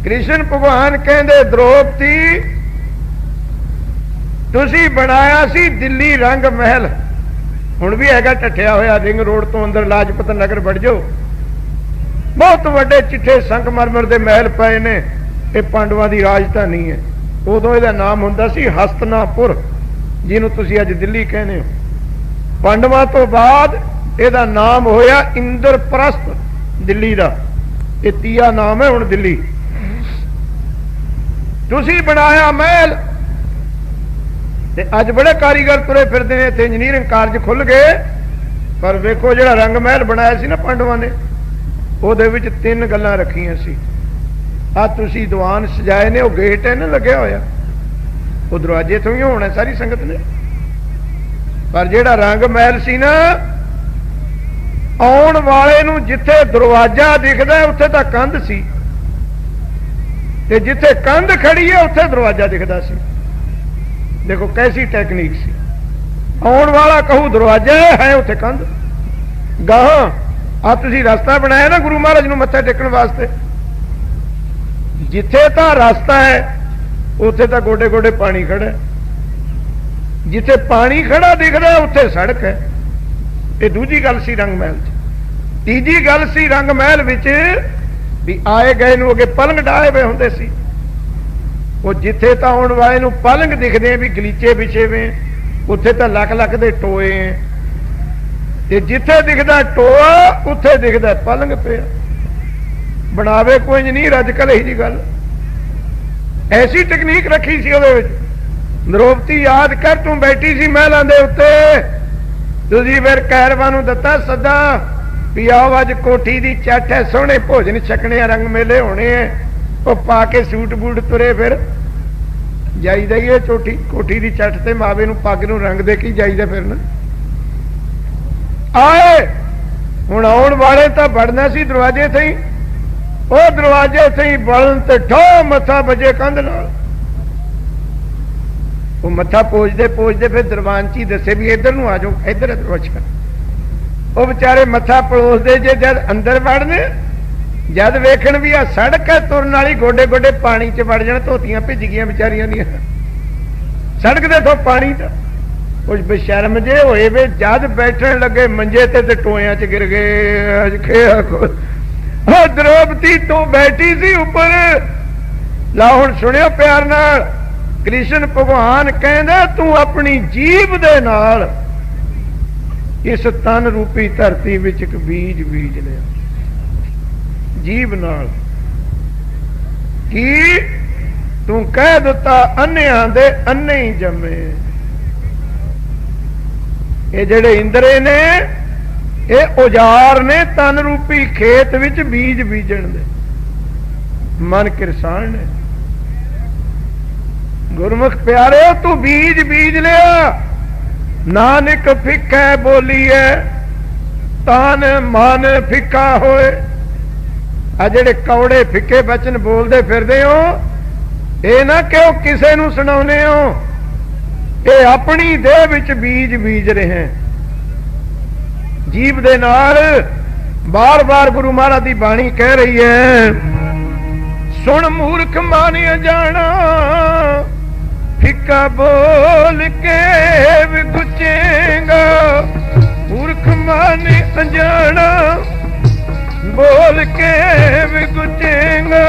कृष्ण भगवान कहंदे द्रौपदी तुसी बनाया सी दिल्ली रंग महल, हुण भी हैगा टठिया होया, रिंग रोड तो अंदर लाजपत नगर बढ़ जाओ, बहुत वड्डे चिट्ठे संगमरमर दे महल पए ने। ये पांडवां दी राजधानी है। उदों इहदा नाम हुंदा सी हस्तनापुर, जिहनूं तुसीं अज दिल्ली कहने हो। पांडवां तो बाद इहदा नाम होया इंद्रप्रस्थ दिल्ली दा, ये तीया नाम है हुण दिल्ली। तुसीं बनाया महल, ते अज बड़े कारीगर तुरे फिरदे ने, इत्थे इंजीनियरिंग कारज खुल गए, पर वेखो जिहड़ा रंग महल बनाया सी ना पांडवां ने, ਉਹਦੇ ਵਿੱਚ तीन गल्लां रखियां सी। आ तुसी दीवान सजाए ने, वो गेट है ना लगे होया, वो दरवाजे तो ही होना सारी संगत ने। पर जेड़ा रंग महल सी ना, आउण वाले नूं जिथे दरवाजा दिखदा उत्थे तां कंध सी, ते जिथे कंध खड़ी है उत्थे दरवाजा दिखदा सी। देखो कैसी टेक्निक सी, आउण वाला कहू दरवाजा है, उत्थे कंध। गाहां आ तुसी रास्ता बनाया ना गुरु महाराज नूं मत्था टेकण वास्ते, जिथे तां रास्ता है उत्थे तां गोडे गोडे पानी खड़ा है, जिथे पानी खड़ा दिखदा उत्थे सड़क है। ये दूजी गल सी रंग महल च। तीजी गल सी रंग महल विच भी आए गए नूं अगे पलंग डाए हुए हुंदे सी, वो जिथे तां आउण वाले नूं पलंग दिखदे भी गलीचे बिछे वे, उत्थे तां लख लख दे टोए हैं, ते जिथे दिखदा टोआ उत्थे दिखदा पलंग पिया। बनावे कोई नहीं अजकल यही जी गल, ऐसी टेक्निक रखी सी ਉਹਦੇ ਵਿੱਚ। द्रौपदी याद कर तू बैठी सी महलां दे उत्ते, तुसीं फिर कैरवां नूं दित्ता सदा भी आओ अज कोठी दी चट है, सोहणे भोजन छकने, रंग मेले होने हैं, वो पा के सूट बूट तुरे फिर जाईदा ही है चोटी कोठी दी चट ते मावे नूं पग नूं रंग दे के जाईदा फिरना। आए हुण आउण वाले तां वड़ना सी दरवाजे ते ही, ਉਹ दरवाजे से ही बलन ते ठो मथा बजे कंध नाल। वो मथा पोजदे पोजदे फिर दरबानची दसे भी इधर नूं आ जाओ, इधर दरवाजा। वो बेचारे मथा पलोसदे जे जद अंदर वड़ने, जद वेखण भी आ सड़क है तुरन वाली, गोडे गोडे पानी च वड़ जाण, धोतियां भिज गईयां बेचारियां दियां सड़क दे तो पानी च। कुछ बेशर्म जे होए वे, जद बैठण लगे मंजे ते टोयां च गिर गए। द्रौपदी तो बैठी सी ऊपर। ला हुण सुनियो प्यार नाल, कृष्ण भगवान कहंदा तू अपनी जीभ दे नाल इस तन रूपी धरती विच एक बीज बीज लिया, जीभ नाल। की तू कह दिता अन्नियां दे अन्ने ही जमे। ये जेड़े इंद्रे ने, ये औजार ने तन रूपी खेत विच बीज बीजण दे, मन किरसान ने। गुरमुख प्यारे तू बीज बीज लिया, नानक फिक्का बोली है, तान मन फिक्का होए। आ जेड़े कौड़े फिक्के बचन बोलते फिरदे हो, ये ना क्यों किसे नूं सुणाउने हो, ये अपनी देह विच बीज बीज रहे हैं। जीव दे नाल बार बार गुरु महाराज की बाणी कह रही है, सुन मूर्ख मानिया जाना, फिक्का बोल के भी गुचेगा। मूर्ख माने अजाना, बोल के भी गुचेंगा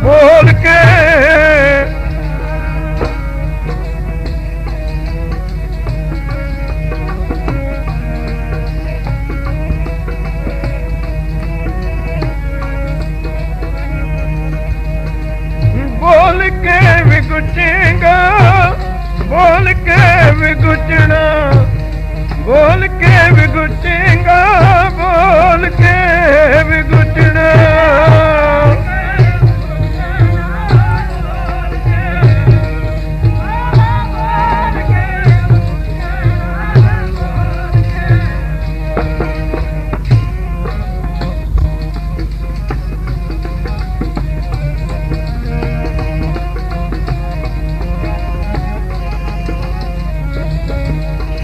बोल के बोल के भी गुचेंगा बोल के भी गुचना बोल के भी गुचेंगा बोल के भी गुचना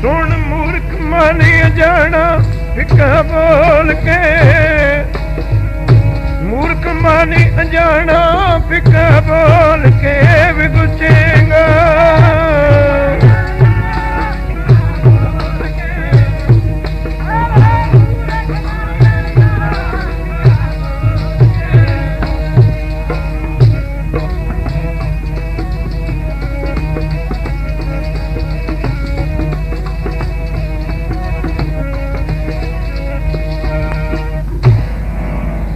सुन मूर्ख माने जाना फिका बोल के मूर्ख माने जाना फिका बोल के भी गुचेंगा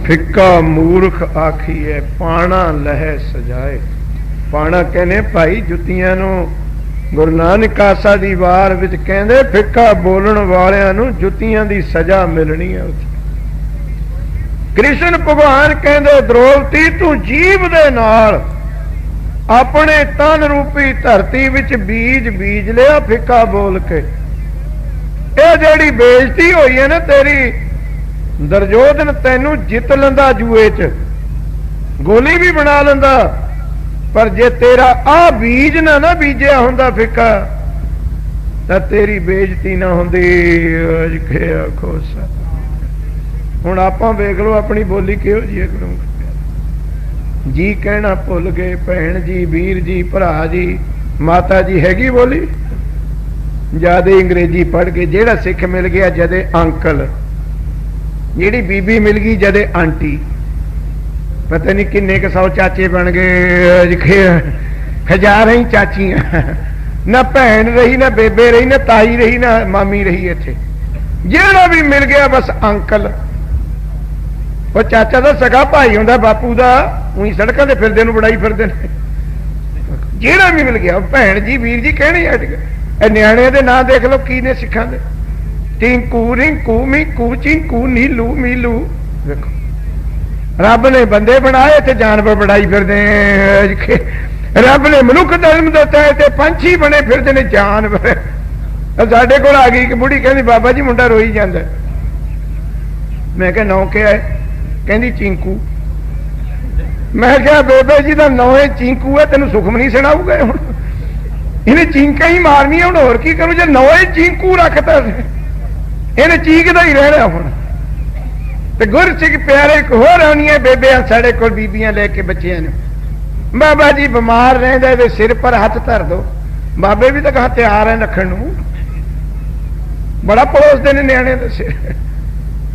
फिक्का मूर्ख आखिए पाना लह सजाए पाना कहने भाई जुतियां नू गुरु नानक आसा दी वार विच कहंदे फिक्का बोलण वालियां नू जुतियां दी सजा मिलनी है कृष्ण भगवान कहंदे द्रौपदी तू जीव दे नाल अपने तन रूपी धरती विच बीज बीज लिया फिक्का बोल के ये जेड़ी बेइज्जती होई है ना तेरी दुर्योधन तैनू जित लंदा जुए च गोली भी बना लंदा पर जे तेरा आ बीज ना बीजिया हुंदा फिक्का तां तेरी बेइज्जती ना हुंदी हुण आपां वेख लो अपनी बोली किहो जी है गुरु जी कहना भुल गए भैन जी वीर जी भरा जी माता जी हैगी बोली ज्यादा अंग्रेजी पढ़ के जेड़ा सिख मिल गया जदे अंकल ਜਿਹੜੀ बीबी मिल गई जदे आंटी पता नहीं किन्ने के 100 चाचे बन गए हजार ही चाचियां ना भैन रही ना बेबे रही ना ताई रही ना मामी रही इत्थे जेड़ा भी मिल गया बस अंकल वो चाचा दा सगा भाई हुंदा बापू दा उही सड़कां ते फिरदे नूं बड़ाई फिरदे ने जेड़ा भी मिल गया भैन जी वीर जी कहने हट गए न्याणे दे नां देख लो की ने सिखां दे टिंकू रिंकू मिंकू चिंकू नीलू मीलू देखो रब ने बंदे बनाए थे जानवर बनाई फिरदे रब ने मनुख जन्म दिता है ते पंछी बने फिरदे ने जानवर साडे कोल आ गई कि बुढ़ी कहंदी बाबा जी मुंडा रोई जांदा मैं क्या नौ क्या है कहंदी चिंकू मैं क्या बेबे जी दा नौ है चिंकू है तेन सुखम नहीं सुनाऊगा हुण इन्हें चींका ही मारनिया हुण होर की करूं जे नौ चिंकू रखता इन्हें चीकदा ही रहना हुण ते गुरसिख प्यारे एक होर आउणियां बेबियां साडे कोल बीबियां लेके बच्चियां ने बाबा जी बीमार रहिंदा इहदे सिर पर हथ धर दो बाबे भी तो कहा तैयार है रखण नूं बड़ा पड़ोसदे ने नियाणे दे सिर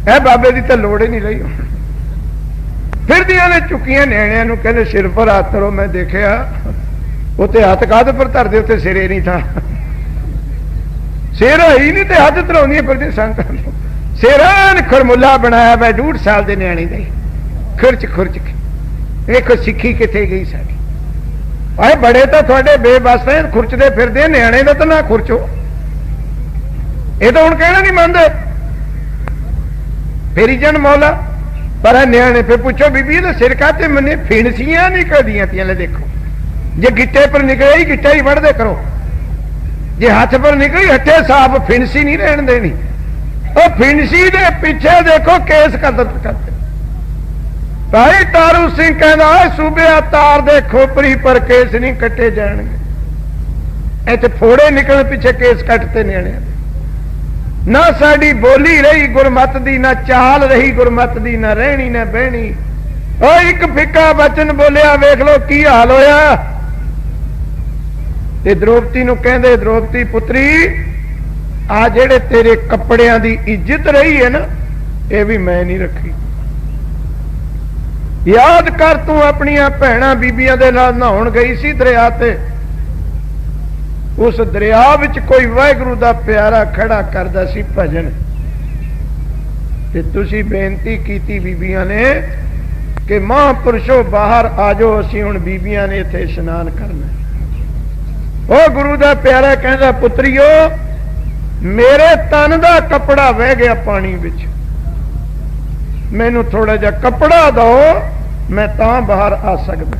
है बाबे दी तां लोड़ ही नहीं रही फिरदियां ने चुकियां नियाणियां नूं कहंदे सिर पर हथ धरो मैं देखिया उत्ते हथ काहदे पर धरदे उत्ते सिरे नहीं था सिर ही नहीं तो हथ धराउंदियां फिरदियां संगतां सिरान खरमुला बनाया मैं 1.5 साल के न्याणी दे खुरच खुरच के देखो सिक्खी किथे गई साडी आए बड़े तो थोड़े बेबस है खुरचदे फिरदे न्याणे दा तो ना खुरचो ये तो हुण कहना नहीं मानदे फेरी जन मौला पर न्याणे फिर पूछो बीबी तो सिर काते मने फिणसियां निकलदियां तियां ले देखो जे गिट्टे पर निकले ही गिट्टा ही वढ़दे करो जे हाथ पर निकली हथे साफ फिणसी नहीं रहन देनी फिणसी दे पीछे देखो केस कदर करते भाई तारू सिंह कहना सूबे तार दे खोपरी पर केस नहीं कटे जाएंगे इतने फोड़े निकल पीछे केस कटते न्याणे ना साड़ी बोली रही गुरमत दी ना चाल रही गुरमत दी ना रहनी ना बहनी एक फिक्का बचन बोलिया, वेख लो की हाल होया। ते द्रौपदी नूं कहंदे, द्रौपदी पुत्री आ जेड़े तेरे कपड़ियां दी इज्जत रही है ना, ये भी मैं नहीं रखी। याद कर तू अपनिया भैणां बीबियां दे नाल नहाउण गई सी दरिया ते, उस दरिया विच कोई वाहिगुरू दा प्यारा खड़ा करदा सी भजन, ते तुसी बेनती कीती बीबियां ने कि महापुरुषो बाहर आ जाओ, असीं हुण बीबियां ने इत्थे इशनान करना। ओ गुरु दा प्यारा कहंदा, पुत्रियो मेरे तन दा कपड़ा वह गया पानी विच, मैनू थोड़ा जा कपड़ा दो, मैं तां बाहर आ सकदा।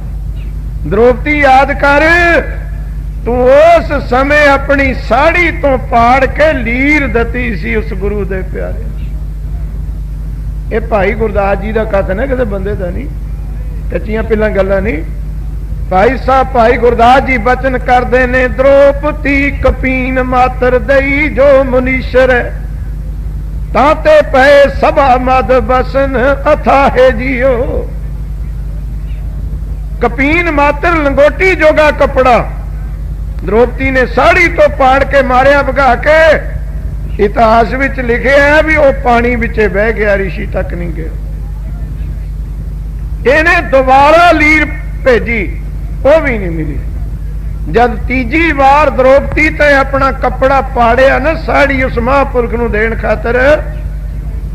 द्रौपदी याद कर, तू उस समय अपनी साड़ी तो पाड़ के लीर दती सी उस गुरु दे प्यारे। ये भाई गुरदास जी का कथ ना, किसी बंदे का नहीं, कच्चियां पिल्लां गल्लां नहीं। भाई साहब भाई गुरदास जी बचन करते ने, द्रौपदी कपीन मातर दई जो मुनीश्वर है, ताते पे सभा मद बसन अथाहे जियो। कपीन मातर लंगोटी जोगा कपड़ा द्रौपदी ने साड़ी तो पाड़ के मारिया भगा के, इतिहास विच लिखे है भी वो पानी विचे बह गया, ऋषि तक नहीं गया। इन्हें दोबारा लीर भेजी, वो भी नहीं मिली। जब तीजी बार द्रौपदी ते अपना कपड़ा पाड़िया ना साड़ी उस महापुरख नूं देण खातर,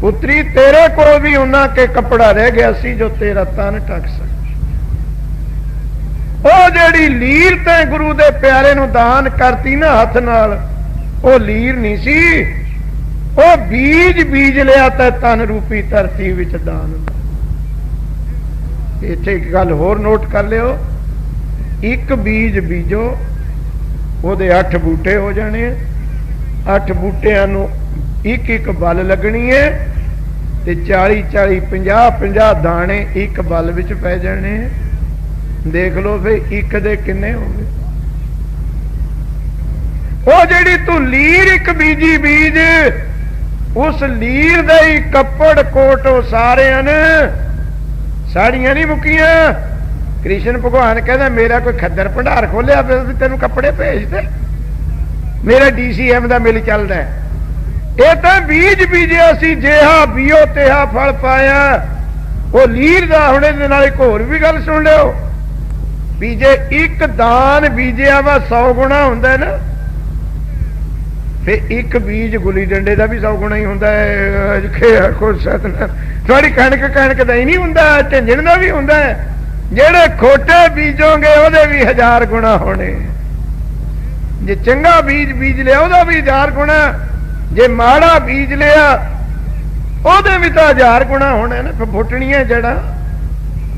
पुत्री तेरे को भी उन्ना के कपड़ा रह गया सी जो तेरा तन ढक सके। ओ जेड़ी लीर ते गुरु दे प्यारे नूं दान करती ना हथ नाल, ओ लीर नहीं सी, ओ बीज बीज लिया ते तन रूपी धरती विच दान। इत्थे एक गल होर नोट कर लियो, एक बीज बीजो ओदे 8 बूटे हो जाने, 8 बूटियां नूं एक एक बल लगनी है, ते 40-40 50-50 दाने एक बल विच पै जाने। देख लो फिर एक दे किन्ने हो गए। ओ जेड़ी तू लीर एक बीजी बीज, उस लीर दे ही कपड़ कोट सारे ने, साड़ियां नहीं मुकियां। कृष्ण भगवान कहता मेरा कोई खद्दर भंडार खोलिया तेन कपड़े भेज दे, मेरा DCM का मिल चलता है। ये तो बीज बीजिया सी, जेहा बीओ तेहा फल पाया। वो लीर का हुणे दे नाल एक होर भी गल सुन लियो, बीजे एक दान बीजिया वा 100 गुणा हुंदा ना, फिर एक बीज गुली डंडे का भी 100 गुणा ही हुंदा है। थोड़ी कणक कणक का ही नहीं हुंदा, झंझण का भी हुंदा है। जेड़े खोटे बीजोगे ओदे भी 1000 गुणा होने, जे चंगा बीज बीज लिया ओदा भी 1000 गुणा, जे माड़ा बीज लिया ओदे भी तो 1000 गुणा होने ने। फिर फुटणियां जड़ा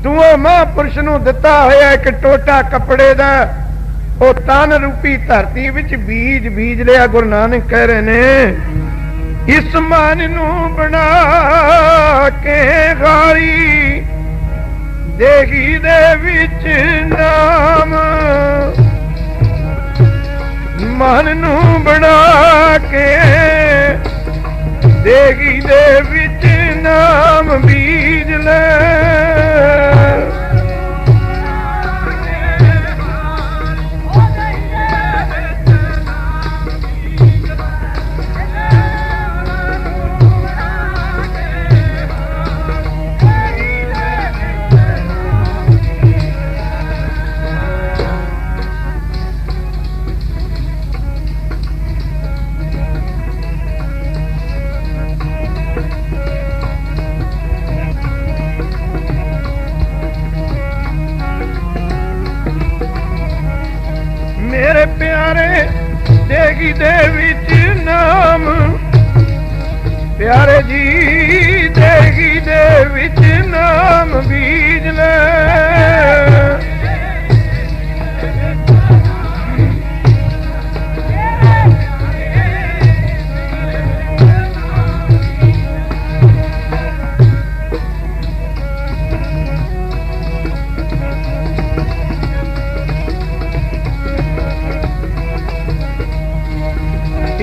तू महापुरुष नूं दिता होया एक टोटा कपड़े दा, ओ तन रूपी धरती विच बीज बीज लिया। गुरु नानक कह रहे ने, इस मन नूं बना के गाली देगी दे विच नाम, मन नूं बना के देगी दे विच नाम बीज ले। मेरे प्यारे देगी दे विच नाम, प्यारे जी देगी दे विच नाम बीज ले।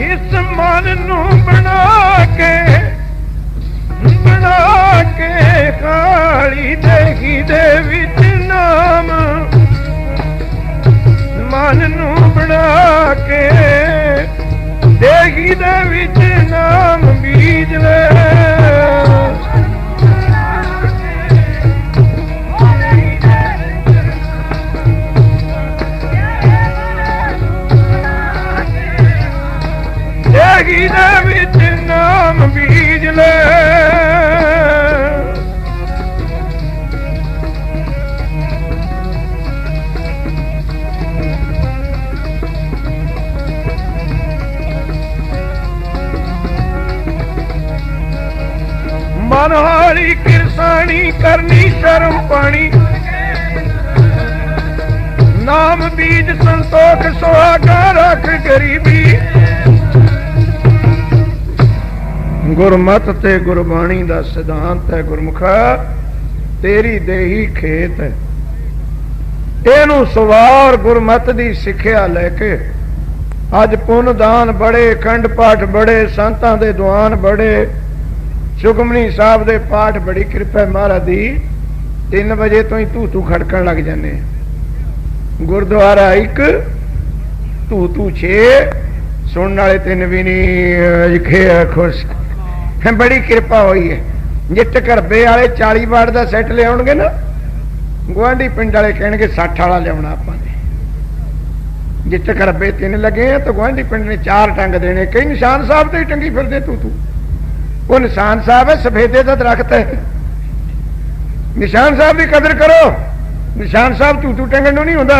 इस मन नू बना के काली देगी हाली किरसानी करनी शर्म पानी नाम बीज संतोख सुहागा रख गरीबी गुरमत ते गुरबाणी दा सिद्धांत है गुरमुखा तेरी देही खेत है ਇਹਨੂੰ ਸਵਾਰ ਗੁਰਮਤ ਦੀ ਸਿੱਖਿਆ ਲੈ ਕੇ ਅੱਜ ਪੁੰਨ ਦਾਨ ਬੜੇ ਅਖੰਡ ਪਾਠ ਬੜੇ ਸੰਤਾਂ ਦੇ ਦੁਆਨ ਬੜੇ ਸੁਖਮਨੀ ਸਾਹਿਬ ਦੇ ਪਾਠ ਬੜੀ ਕਿਰਪਾ ਮਹਾਰਾਜ ਦੀ 3 ਵਜੇ ਤੋਂ ਹੀ ਧੂ ਖੜਕਣ ਲੱਗ ਜਾਂਦੇ ਗੁਰਦੁਆਰਾ 1 ਧੂ 6 ਸੁਣਨ ਵਾਲੇ 3 ਵੀ ਨਹੀਂ ਖਿਆ ਖੁਸ਼ ਬੜੀ ਕਿਰਪਾ ਹੋਈ ਹੈ ਜਿੱਟ ਘਰਬੇ ਵਾਲੇ 40 ਵਾਟ ਦਾ ਸੈੱਟ ਲਿਆਉਣਗੇ ਨਾ ਗੁਆਂਢੀ ਪਿੰਡ ਵਾਲੇ ਕਹਿਣਗੇ 60 ਵਾਲਾ ਲਿਆਉਣਾ ਆਪਾਂ ਨੇ ਜਿੱਥੇ ਘਰਬੇ 3 ਲੱਗੇ ਆ ਤਾਂ ਗੁਆਂਢੀ ਪਿੰਡ ਨੇ 4 ਟੰਗ ਦੇਣੇ ਕਈ ਨਿਸ਼ਾਨ ਸਾਹਿਬ ਤੇ ਹੀ ਟੰਗੀ ਫਿਰਦੇ ਤੂੰ ਉਹ ਨਿਸ਼ਾਨ ਸਾਹਿਬ ਹੈ ਸਫੇਦੇ ਦਾ ਦਰਖਤ ਹੈ ਨਿਸ਼ਾਨ ਸਾਹਿਬ ਦੀ ਕਦਰ ਕਰੋ ਨਿਸ਼ਾਨ ਸਾਹਿਬ ਤੂੰ ਟੰਗਣ ਨੂੰ ਨਹੀਂ ਹੁੰਦਾ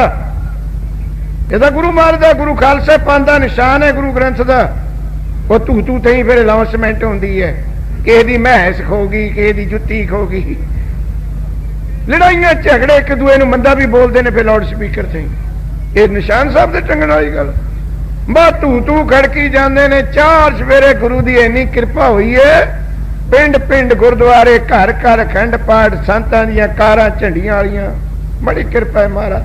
ਇਹਦਾ ਗੁਰੂ ਮਹਾਰਾਜ ਦਾ ਗੁਰੂ ਖਾਲਸਾ ਪੰਥ ਦਾ ਨਿਸ਼ਾਨ ਹੈ ਗੁਰੂ ਗ੍ਰੰਥ ਦਾ ਉਹ ਤੂੰ ਤੇ ਹੀ ਫਿਰ ਅਨਾਉਂਸਮੈਂਟ ਹੁੰਦੀ ਹੈ ਕਿਸੇ ਦੀ ਮਹਿਸ ਖੋ ਗਈ ਕਿਸੇ ਦੀ ਜੁੱਤੀ ਖੋ ਗਈ ਲੜਾਈਆਂ ਝਗੜੇ ਇੱਕ ਦੂਏ ਨੂੰ ਮੰਦਾ ਵੀ ਬੋਲਦੇ ਨੇ ਫਿਰ ਲਾਊਡ ਸਪੀਕਰ ਤੇ ਇਹ ਨਿਸ਼ਾਨ ਸਾਹਿਬ ਦੇ ਟੰਗਣ ਵਾਲੀ ਗੱਲ ਬਾ ਤੂੰ ਖੜਕੀ ਜਾਂਦੇ ਨੇ 4 ਸਵੇਰੇ ਗੁਰੂ ਦੀ ਇੰਨੀ ਕਿਰਪਾ ਹੋਈ ਹੈ ਪਿੰਡ ਪਿੰਡ ਗੁਰਦੁਆਰੇ ਘਰ ਘਰ ਅਖੰਡ ਪਾਠ ਸੰਤਾਂ ਦੀਆਂ ਕਾਰਾਂ ਝੰਡੀਆਂ ਵਾਲੀਆਂ ਬੜੀ ਕਿਰਪਾ ਹੈ ਮਹਾਰਾਜ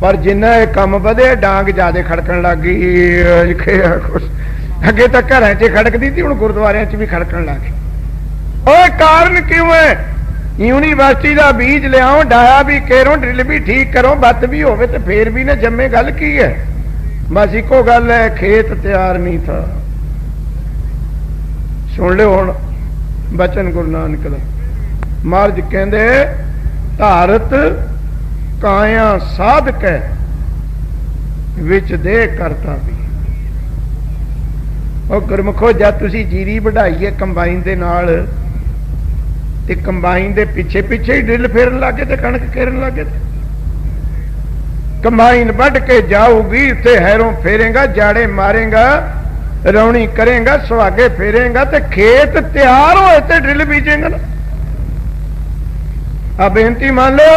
ਪਰ ਜਿੰਨਾ ਇਹ ਕੰਮ ਵਧੇ ਡਾਂਗ ਜਿਆਦੇ ਖੜਕਣ ਲੱਗ ਗਈ ਅੱਗੇ ਤਾਂ ਘਰਾਂ 'ਚ ਖੜਕਦੀ ਸੀ ਹੁਣ ਗੁਰਦੁਆਰਿਆਂ 'ਚ ਵੀ ਖੜਕਣ ਲੱਗ ਗਈ ਉਹ ਕਾਰਨ ਕਿਉਂ ਹੈ यूनिवर्सिटी का बीज लियाओ डाया भी केरो ड्रिल भी ठीक करो बत भी होवे तो फिर भी ना जमे गल की है बस इको गल है खेत तैयार नहीं था सुन लो हुण बचन गुरु नानक दा महाराज कहंदे धारत काया साधक है विच दे करता भी और गुरमुखो जब तुसी जीरी बढ़ाई है कंबाइन दे नाल ते कंबाइन दे पिछे पिछे ही ड्रिल फेरन लगे ते कणक केरन लगे कंबाइन बढ़ के जाऊगी उत्थे हैरों फेरेगा जाड़े मारेगा रौनी करेगा सुहागे फेरेगा ते खेत तैयार होए ते ड्रिल बीजेगा ना आ बेनती मान लो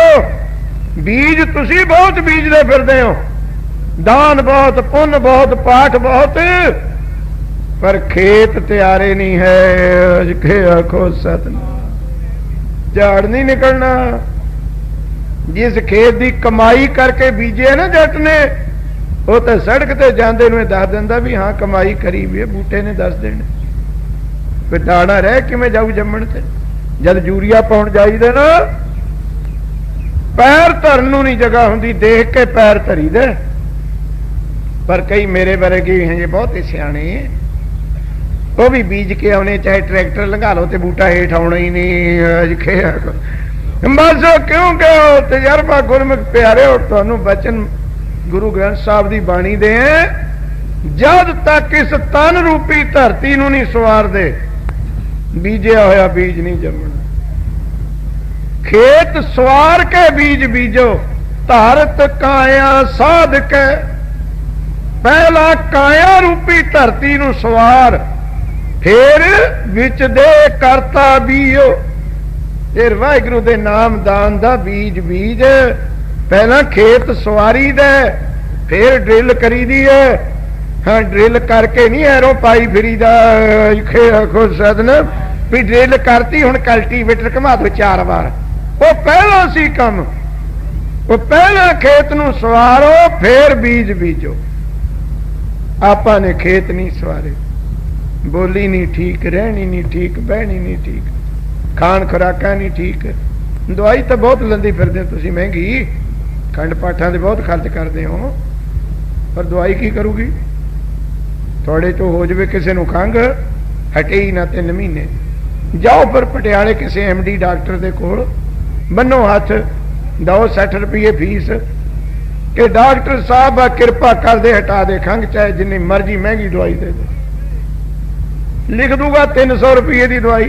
बीज तुसी बहुत बीजदे फिरदे हो दान बहुत पुण्य बहुत पाठ बहुत पर खेत तैयारे नहीं है आखो सतनाम झाड़ नहीं निकलना जिस खेत की कमाई करके बीजे ना जट ने वो तो सड़क ते जांदे नूं दस दिंदा भी हाँ कमाई करी भी है बूटे ने दस देने फिर दाना रह किवें जाऊ जम्मण ते जद यूरिया पाउण जाईदा ना पैर धरन नूं नहीं जगह हुंदी देख के पैर धरी दे पर कई मेरे वर्गे हैं ये बहुत ही सियाणे वो भी बीज के आने चाहे ट्रैक्टर लगा लो तो बूटा हेठ आना ही नहीं बस क्यों कहो तजर्बा गुरमुख प्यारे और तुहानू बचन गुरु ग्रंथ साहब की बाणी दे जद तक इस तन रूपी धरती नू नहीं सवार दे बीजिया होया बीज नहीं जमना खेत सवार के बीज बीजो धारत काया साध के पहला काया रूपी धरती नू सवार फिर विच दे करता बीओ फिर वाहिगुरु दे नाम दान दा बीज बीज पहला खेत सवारी दे फिर ड्रिल करी दी है हाँ ड्रिल करके नहीं एरो पाई फिरी दा सदन भी ड्रिल करती हुण कल्टीवेटर घुमा दो 4 बार वो पहला सी कम वो पहला खेत नू सवारो फिर बीज बीजो आपा ने खेत नहीं सवारे बोली नहीं ठीक रहनी नहीं ठीक बहनी नहीं ठीक खान खुराका नहीं ठीक दवाई तो बहुत लंदी फिरदे तुसीं महंगी खंड पाठां दे बहुत खर्च करते हो पर दवाई की करूगी थोड़े तो हो जाए किसी नूं खंघ हटे ही ना 3 महीने जाओ पर पटियाले किसी MD डॉक्टर दे कोल बनो हथ दो 60 रुपये फीस कि डॉक्टर साहब कृपा कर दे हटा दे खंघ चाहे जिन्नी मर्जी महंगी दवाई दे दे लिख दूंगा 300 रुपये की दवाई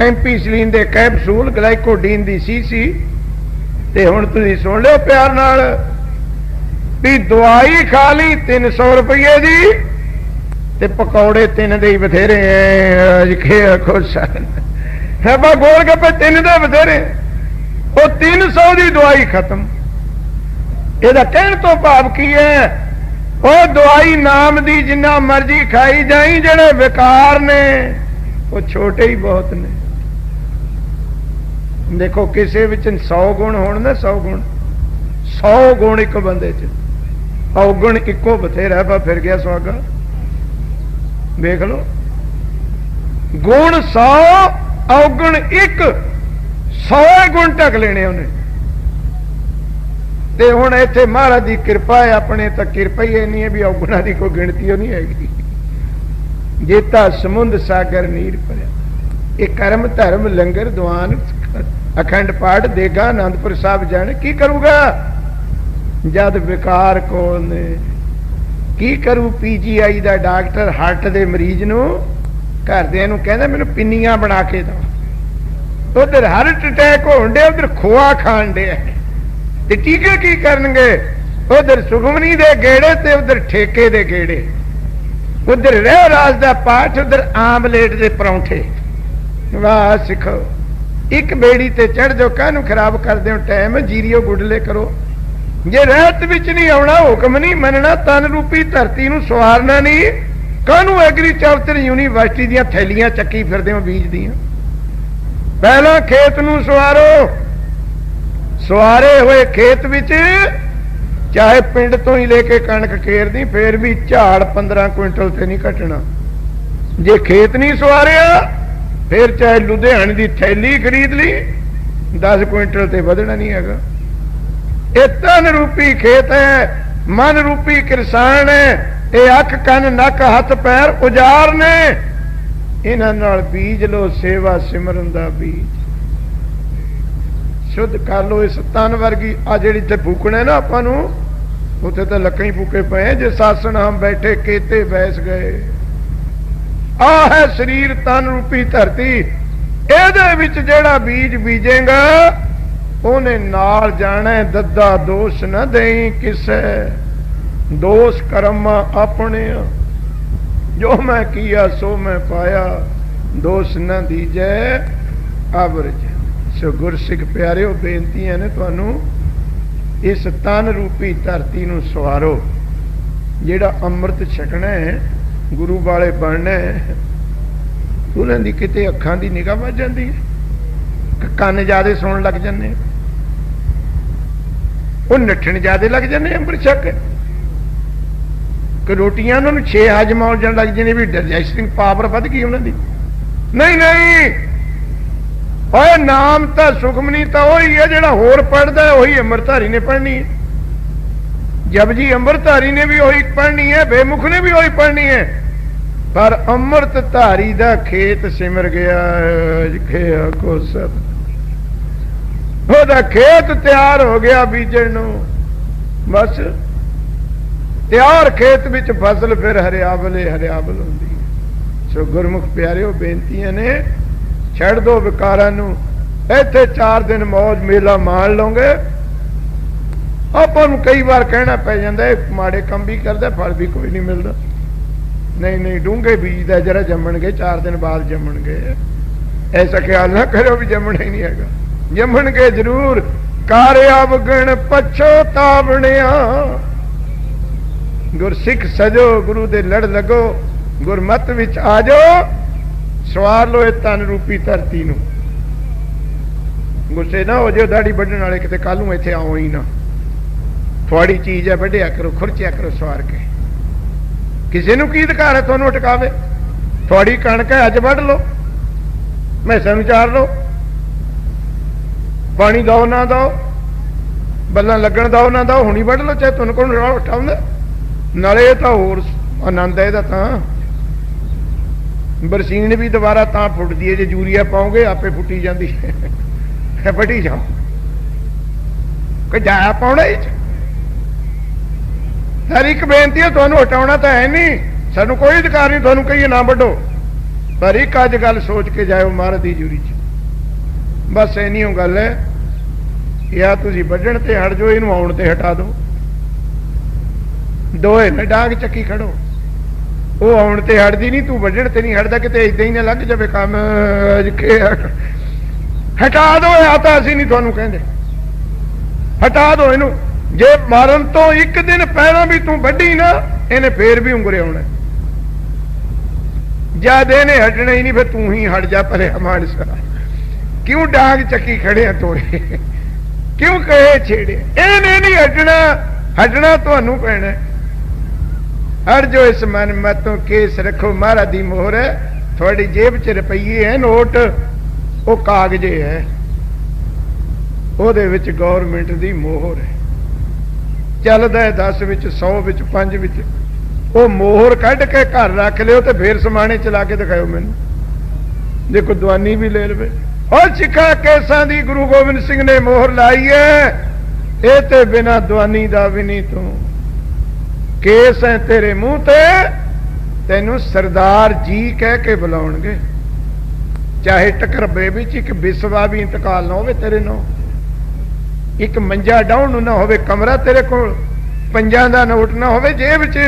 एम्पीसिलिन दे कैप्सूल ग्लाइकोडीन दी सीसी ते हुण तुसीं सुन लो प्यार नाल भी दवाई खा ली 300 रुपये दी ते पकौड़े तीन दे बथेरे खुश है बा गोल गप्पे तीन दे बथेरे वो 300 की दवाई खत्म। ਇਹਦਾ ਕਹਿਣ ਤੋਂ ਭਾਵ ਕੀ ਹੈ ਉਹ ਦਵਾਈ ਨਾਮ ਦੀ ਜਿੰਨਾ ਮਰਜ਼ੀ ਖਾਈ ਜਾਈ ਜਿਹੜੇ ਵਿਕਾਰ ਨੇ ਉਹ ਛੋਟੇ ਹੀ ਬਹੁਤ ਨੇ। ਦੇਖੋ ਕਿਸੇ ਵਿੱਚ 100 ਗੁਣ ਹੋਣ ਨਾ 100 ਗੁਣ 100 ਗੁਣ ਇੱਕ ਬੰਦੇ ਚ ਔਗਣ ਇੱਕੋ ਬਥੇਰਾ ਵਾ ਫਿਰ ਗਿਆ ਸੁਹਾਗਾ। ਵੇਖ ਲੋ ਗੁਣ 100 ਔਗਣ 1 100 ਗੁਣ ਢਕ ਲੈਣੇ ਉਹਨੇ। ਤੇ ਹੁਣ ਇੱਥੇ ਮਹਾਰਾਜ ਦੀ ਕਿਰਪਾ ਹੈ ਆਪਣੇ ਤਾਂ ਕਿਰਪਾ ਹੀ ਇੰਨੀ ਹੈ ਵੀ ਔਗੁਣਾ ਦੀ ਕੋਈ ਗਿਣਤੀ ਉਹ ਨਹੀਂ ਹੈਗੀ। ਜੇਤਾ ਸਮੁੰਦ ਸਾਗਰ ਨੀਰ ਭਰਿਆ ਇਹ ਕਰਮ ਧਰਮ ਲੰਗਰ ਦੀਵਾਨ ਅਖੰਡ ਪਾਠ ਦੇਗਾ ਆਨੰਦਪੁਰ ਸਾਹਿਬ ਜਾਣ ਕੀ ਕਰੂਗਾ ਜਦ ਵਿਕਾਰ ਕੋਲ ਨੇ। ਕੀ ਕਰੂ PGI ਦਾ ਡਾਕਟਰ ਹਾਰਟ ਦੇ ਮਰੀਜ਼ ਨੂੰ ਘਰਦਿਆਂ ਨੂੰ ਕਹਿੰਦਾ ਮੈਨੂੰ ਪਿੰਨੀਆਂ ਬਣਾ ਕੇ ਦਿਓ। ਉਧਰ ਹਾਰਟ ਅਟੈਕ ਹੋਣ ਡਿਆ ਉਧਰ ਖੋਆ ਖਾਣ ਡਿਆ ਤੇ ਟੀਕੇ ਕੀ ਕਰਨਗੇ। ਉਧਰ ਸੁਖਮਨੀ ਦੇ ਗੇੜੇ ਤੇ ਉਧਰ ਠੇਕੇ ਦੇ ਗੇੜੇ ਉਧਰ ਰਹਿ ਰਾਜ ਦਾ ਪਾਠ ਉਧਰ ਆਮਲੇਟ ਦੇ ਪਰੌਂਠੇ। ਵਾਹ ਸਿੱਖੋ ਇੱਕ ਬੇੜੀ ਤੇ ਚੜ ਜਾਓ ਕਾਹਨੂੰ ਖਰਾਬ ਕਰਦੇ ਹੋ ਟਾਈਮ ਜੀਰੀਓ ਗੁੱਡਲੇ ਕਰੋ। ਜੇ ਰਹਿਤ ਵਿੱਚ ਨਹੀਂ ਆਉਣਾ ਹੁਕਮ ਨਹੀਂ ਮੰਨਣਾ ਤਨ ਰੂਪੀ ਧਰਤੀ ਨੂੰ ਸਵਾਰਨਾ ਨਹੀਂ ਕਾਹਨੂੰ ਐਗਰੀਕਲਚਰ ਯੂਨੀਵਰਸਿਟੀ ਦੀਆਂ ਥੈਲੀਆਂ ਚੱਕੀ ਫਿਰਦੇ ਹੋ ਬੀਜ ਦੀਆਂ। ਪਹਿਲਾਂ ਖੇਤ ਨੂੰ ਸਵਾਰੋ। ਸਵਾਰੇ ਹੋਏ ਖੇਤ ਵਿੱਚ ਚਾਹੇ ਪਿੰਡ ਤੋਂ ਹੀ ਲੈ ਕੇ ਕਣਕ ਕੇਰਦੀ ਫੇਰ ਵੀ ਝਾੜ 15 ਕੁਇੰਟਲ ਤੇ ਨਹੀਂ ਘਟਣਾ। ਜੇ ਖੇਤ ਨਹੀਂ ਸਵਾਰਿਆ ਫੇਰ ਚਾਹੇ ਲੁਧਿਆਣੇ ਦੀ ਥੈਲੀ ਖਰੀਦ ਲਈ 10 ਕੁਇੰਟਲ ਤੇ ਵਧਣਾ ਨਹੀਂ ਹੈਗਾ। ਇਹ ਤਨ ਰੂਪੀ ਖੇਤ ਹੈ ਮਨ ਰੂਪੀ ਕਿਸਾਨ ਹੈ। ਇਹ ਅੱਖ ਕੰਨ ਨੱਕ ਹੱਥ ਪੈਰ ਉਜਾਰ ਨੇ ਇਹਨਾਂ ਨਾਲ ਬੀਜ ਲੋ ਸੇਵਾ ਸਿਮਰਨ ਦਾ ਬੀਜ ਸ਼ੁੱਧ ਕਰ ਲੋ। ਇਸ ਤਨ ਵਰਗੀ ਆ ਜਿਹੜੀ ਤੇ ਫੂਕਣਾ ਨਾ ਆਪਾਂ ਨੂੰ ਉੱਥੇ ਤਾਂ ਲੱਕਾਂ ਹੀ ਫੂਕੇ ਪਏ ਜੇ ਸਾਸਣ ਹਮ ਬੈਠੇ ਕੇਤੇ ਬੈਸ ਗਏ। ਆ ਹੈ ਸਰੀਰ ਤਨ ਰੂਪੀ ਧਰਤੀ ਇਹਦੇ ਵਿੱਚ ਜਿਹੜਾ ਬੀਜ ਬੀਜੇਗਾ ਉਹਨੇ ਨਾਲ ਜਾਣਾ। ਦੱਦਾ ਦੋਸ਼ ਨਾ ਦੇਈ ਕਿਸੇ ਦੋਸ਼ ਕਰਮ ਆਪਣੇ ਜੋ ਮੈਂ ਕੀਆ ਸੋ ਮੈਂ ਪਾਇਆ ਦੋਸ਼ ਨਾ ਦੀਜੈ ਅਬਰਜ। ਸੋ ਗੁਰਸਿੱਖ ਪਿਆਰਿਓ ਬੇਨਤੀਆਂ ਨੇ ਤੁਹਾਨੂੰ ਇਸ ਤਨ ਰੂਪੀ ਧਰਤੀ ਨੂੰ ਸਵਾਰੋ। ਜਿਹੜਾ ਅੰਮ੍ਰਿਤ ਛਕਣਾ ਹੈ ਗੁਰੂ ਵਾਲੇ ਬਣਨਾ ਹੈ ਉਹਨਾਂ ਦੀ ਕਿਤੇ ਅੱਖਾਂ ਦੀ ਨਿਗਾਹ ਵੱਜ ਜਾਂਦੀ ਹੈ ਕੰਨ ਜਿਆਦੇ ਸੁਣਨ ਲੱਗ ਜਾਂਦੇ ਉਹ ਨੱਠਣ ਜਿਆਦੇ ਲੱਗ ਜਾਂਦੇ ਅੰਮ੍ਰਿਤ ਛਕ ਕਿ ਰੋਟੀਆਂ ਉਹਨਾਂ ਨੂੰ 6 ਹਜਮ ਆਉਣ ਜਾਣ ਲੱਗ ਜਾਂਦੇ ਵੀ ਡਾਈਜੈਸਟਿੰਗ ਪਾਵਰ ਵੱਧ ਗਈ ਉਹਨਾਂ ਦੀ। ਨਹੀਂ ਨਹੀਂ ਓਏ ਨਾਮ ਤਾਂ ਸੁਖਮਨੀ ਤਾਂ ਉਹੀ ਹੈ ਜਿਹੜਾ ਹੋਰ ਪੜ੍ਹਦਾ ਉਹੀ ਅੰਮ੍ਰਿਤਧਾਰੀ ਨੇ ਪੜ੍ਹਨੀ ਹੈ। ਜਪਜੀ ਅੰਮ੍ਰਿਤਧਾਰੀ ਨੇ ਵੀ ਉਹੀ ਪੜ੍ਹਨੀ ਹੈ ਬੇਮੁਖ ਨੇ ਵੀ ਉਹੀ ਪੜ੍ਹਨੀ ਹੈ। ਪਰ ਅੰਮ੍ਰਿਤਧਾਰੀ ਦਾ ਖੇਤ ਸਿਮਰ ਗਿਆ ਖਿਆ ਕੋ ਸਭ ਉਹਦਾ ਖੇਤ ਤਿਆਰ ਹੋ ਗਿਆ ਬੀਜਣ ਨੂੰ। ਬਸ ਤਿਆਰ ਖੇਤ ਵਿੱਚ ਫਸਲ ਫਿਰ ਹਰਿਆਵਲੇ ਹਰਿਆਵਲ ਹੁੰਦੀ। ਸੋ ਗੁਰਮੁਖ ਪਿਆਰਿਓ ਬੇਨਤੀਆਂ ਨੇ ਛੱਡ ਦੋ ਵਿਕਾਰਾਂ ਨੂੰ। ਇੱਥੇ 4 ਦਿਨ ਮੌਜ ਮੇਲਾ ਮਾਣ ਲਓਗੇ। ਆਪਾਂ ਨੂੰ ਕਈ ਵਾਰ ਕਹਿਣਾ ਪੈ ਜਾਂਦਾ ਮਾੜੇ ਕੰਮ ਵੀ ਕਰਦਾ ਫਲ ਵੀ ਕੋਈ ਨਹੀਂ ਮਿਲਦਾ। ਨਹੀਂ ਨਹੀਂ ਡੂੰਘੇ ਬੀਜ ਦਾ ਜਰਾ ਜੰਮਣਗੇ 4 ਦਿਨ ਬਾਅਦ ਜੰਮਣਗੇ। ਐਸਾ ਖਿਆਲ ਨਾ ਕਰੋ ਵੀ ਜੰਮਣਾ ਹੀ ਨਹੀਂ ਹੈਗਾ ਜੰਮਣਗੇ ਜ਼ਰੂਰ। ਕਾਰਿਆ ਵਗਣ ਪਛੋਤਾਵਣਿਆ ਗੁਰਸਿੱਖ ਸਜੋ ਗੁਰੂ ਦੇ ਲੜ ਲੱਗੋ ਗੁਰਮਤ ਵਿੱਚ ਆ ਜਾਓ ਸਵਾਰ ਲੋ ਇਹ ਤਨ ਰੂਪੀ ਧਰਤੀ ਨੂੰ। ਗੁੱਸੇ ਨਾ ਹੋ ਜਾਓ ਦਾੜੀ ਵੱਢਣ ਵਾਲੇ ਕਿਤੇ ਕੱਲ ਨੂੰ ਇੱਥੇ ਆਓ ਹੀ ਨਾ। ਥੋੜੀ ਚੀਜ਼ ਹੈ ਵੱਢਿਆ ਕਰੋ ਖੁਰਚਿਆ ਕਰੋ ਸਵਾਰ ਕੇ। ਕਿਸੇ ਨੂੰ ਕੀ ਅਧਿਕਾਰ ਹੈ ਤੁਹਾਨੂੰ ਅਟਕਾਵੇ। ਥੋੜੀ ਕਣਕ ਹੈ ਅੱਜ ਵੱਢ ਲਓ ਮੈਸਾਂ ਨੂੰ ਚਾਰ ਲਓ ਪਾਣੀ ਦਓ ਨਾ ਦਓ ਬੱਲਾਂ ਲੱਗਣ ਦਓ ਨਾ ਦਓ ਹੁਣੀ ਵੱਢ ਲਓ ਚਾਹੇ ਤੁਹਾਨੂੰ ਕੋਲ ਉਠਾਉਂਦਾ। ਨਾਲੇ ਇਹ ਤਾਂ ਹੋਰ ਆਨੰਦ ਹੈ ਇਹਦਾ ਤਾਂ ਬਰਸੀਨ ਵੀ ਦੁਬਾਰਾ ਤਾਂ ਫੁੱਟਦੀ ਹੈ ਜੇ ਯੂਰੀਆ ਪਾਓਗੇ ਆਪੇ ਫੁੱਟੀ ਜਾਂਦੀ ਹੈ ਵੱਢੀ ਜਾਓ ਕੋਈ ਜਾਇਆ ਪਾਉਣਾ ਇਹ ਹਰ ਇੱਕ ਬੇਨਤੀ ਹੈ ਤੁਹਾਨੂੰ ਹਟਾਉਣਾ ਤਾਂ ਹੈ ਨਹੀਂ ਸਾਨੂੰ ਕੋਈ ਅਧਿਕਾਰ ਨਹੀਂ ਤੁਹਾਨੂੰ ਕਹੀਏ ਨਾ ਵੱਢੋ ਪਰ ਇੱਕ ਅੱਜ ਗੱਲ ਸੋਚ ਕੇ ਜਾਇਓ ਮਹਾਰਾਜ ਦੀ ਜੂਰੀ ਚ ਬਸ ਇੰਨੀ ਉਹ ਗੱਲ ਹੈ ਜਾਂ ਤੁਸੀਂ ਵੱਢਣ ਤੇ ਹਟ ਜਾਓ ਇਹਨੂੰ ਆਉਣ ਤੇ ਹਟਾ ਦਿਓ ਦੋਏ ਨਾ ਡਾਂਗ ਚੱਕੀ ਖੜੋ ਉਹ ਆਉਣ ਤੇ ਹਟਦੀ ਨਹੀਂ, ਤੂੰ ਵੱਢਣ ਤੇ ਨਹੀਂ ਹਟਦਾ, ਕਿਤੇ ਏਦਾਂ ਹੀ ਨਾ ਲੱਗ ਜਾਵੇ ਕੰਮ। ਹਟਾ ਦੋ, ਆ ਤਾਂ ਅਸੀਂ ਨਹੀਂ ਤੁਹਾਨੂੰ ਕਹਿੰਦੇ, ਹਟਾ ਦੋ ਇਹਨੂੰ। ਜੇ ਮਾਰਨ ਤੋਂ ਇੱਕ ਦਿਨ ਪਹਿਲਾਂ ਵੀ ਤੂੰ ਵੱਢੀ ਨਾ, ਇਹਨੇ ਫੇਰ ਵੀ ਉਂਗਰੇ ਆਉਣਾ। ਜਦ ਇਹਨੇ ਹਟਣਾ ਹੀ ਨਹੀਂ, ਫਿਰ ਤੂੰ ਹੀ ਹਟ ਜਾ ਪਰੇ ਮਾਨਸਾ। ਕਿਉਂ ਡਾਂਗ ਚੱਕੀ ਖੜੇ ਆ ਤੋੜੇ, ਕਿਉਂ ਕਹੇ ਛੇੜੇ? ਇਹਨੇ ਨਹੀਂ ਹਟਣਾ, ਹਟਣਾ ਤੁਹਾਨੂੰ ਪੈਣਾ। ਹਟ ਜੋ ਇਸ ਮਨ ਮਤੋਂ, ਕੇਸ ਰੱਖੋ ਮਹਾਰਾਜ ਦੀ ਮੋਹਰ ਹੈ। ਤੁਹਾਡੀ ਜੇਬ 'ਚ ਰੁਪਈਏ ਹੈ, ਨੋਟ ਉਹ ਕਾਗਜ਼ੇ ਹੈ, ਉਹਦੇ ਵਿੱਚ ਗੌਰਮੈਂਟ ਦੀ ਮੋਹਰ ਹੈ। ਚੱਲਦਾ 10 ਵਿੱਚ 100 ਵਿੱਚ 5 ਵਿੱਚ, ਉਹ ਮੋਹਰ ਕੱਢ ਕੇ ਘਰ ਰੱਖ ਲਿਓ ਤੇ ਫੇਰ ਸਮਾਣੇ ਚਲਾ ਕੇ ਦਿਖਾਓ ਮੈਨੂੰ, ਜੇ ਕੋਈ ਦਵਾਨੀ ਵੀ ਲੈ ਲਵੇ। ਉਹ ਸਿੱਖਾਂ ਕੇਸਾਂ ਦੀ ਗੁਰੂ ਗੋਬਿੰਦ ਸਿੰਘ ਨੇ ਮੋਹਰ ਲਾਈ ਹੈ, ਇਹ ਤੇ ਬਿਨਾਂ ਦਵਾਨੀ ਦਾ ਵੀ ਨਹੀਂ। ਤੂੰ ਕੇਸ ਹੈ ਤੇਰੇ ਮੂੰਹ ਤੇ, ਤੈਨੂੰ ਸਰਦਾਰ ਜੀ ਕਹਿ ਕੇ ਬੁਲਾਉਣਗੇ। ਚਾਹੇ ਟਕਰਬੇ ਵਿੱਚ ਇੱਕ ਬਿਸਵਾ ਵੀ ਇੰਤਕਾਲ ਨਾ ਹੋਵੇ ਤੇਰੇ ਨਾਲ, ਇੱਕ ਮੰਜਾ ਡਾਉਣ ਨੂੰ ਨਾ ਹੋਵੇ, ਕਮਰਾ ਤੇਰੇ ਕੋਲ, ਪੰਜਾਂ ਦਾ ਨੋਟ ਨਾ ਹੋਵੇ ਜੇਬ 'ਚ।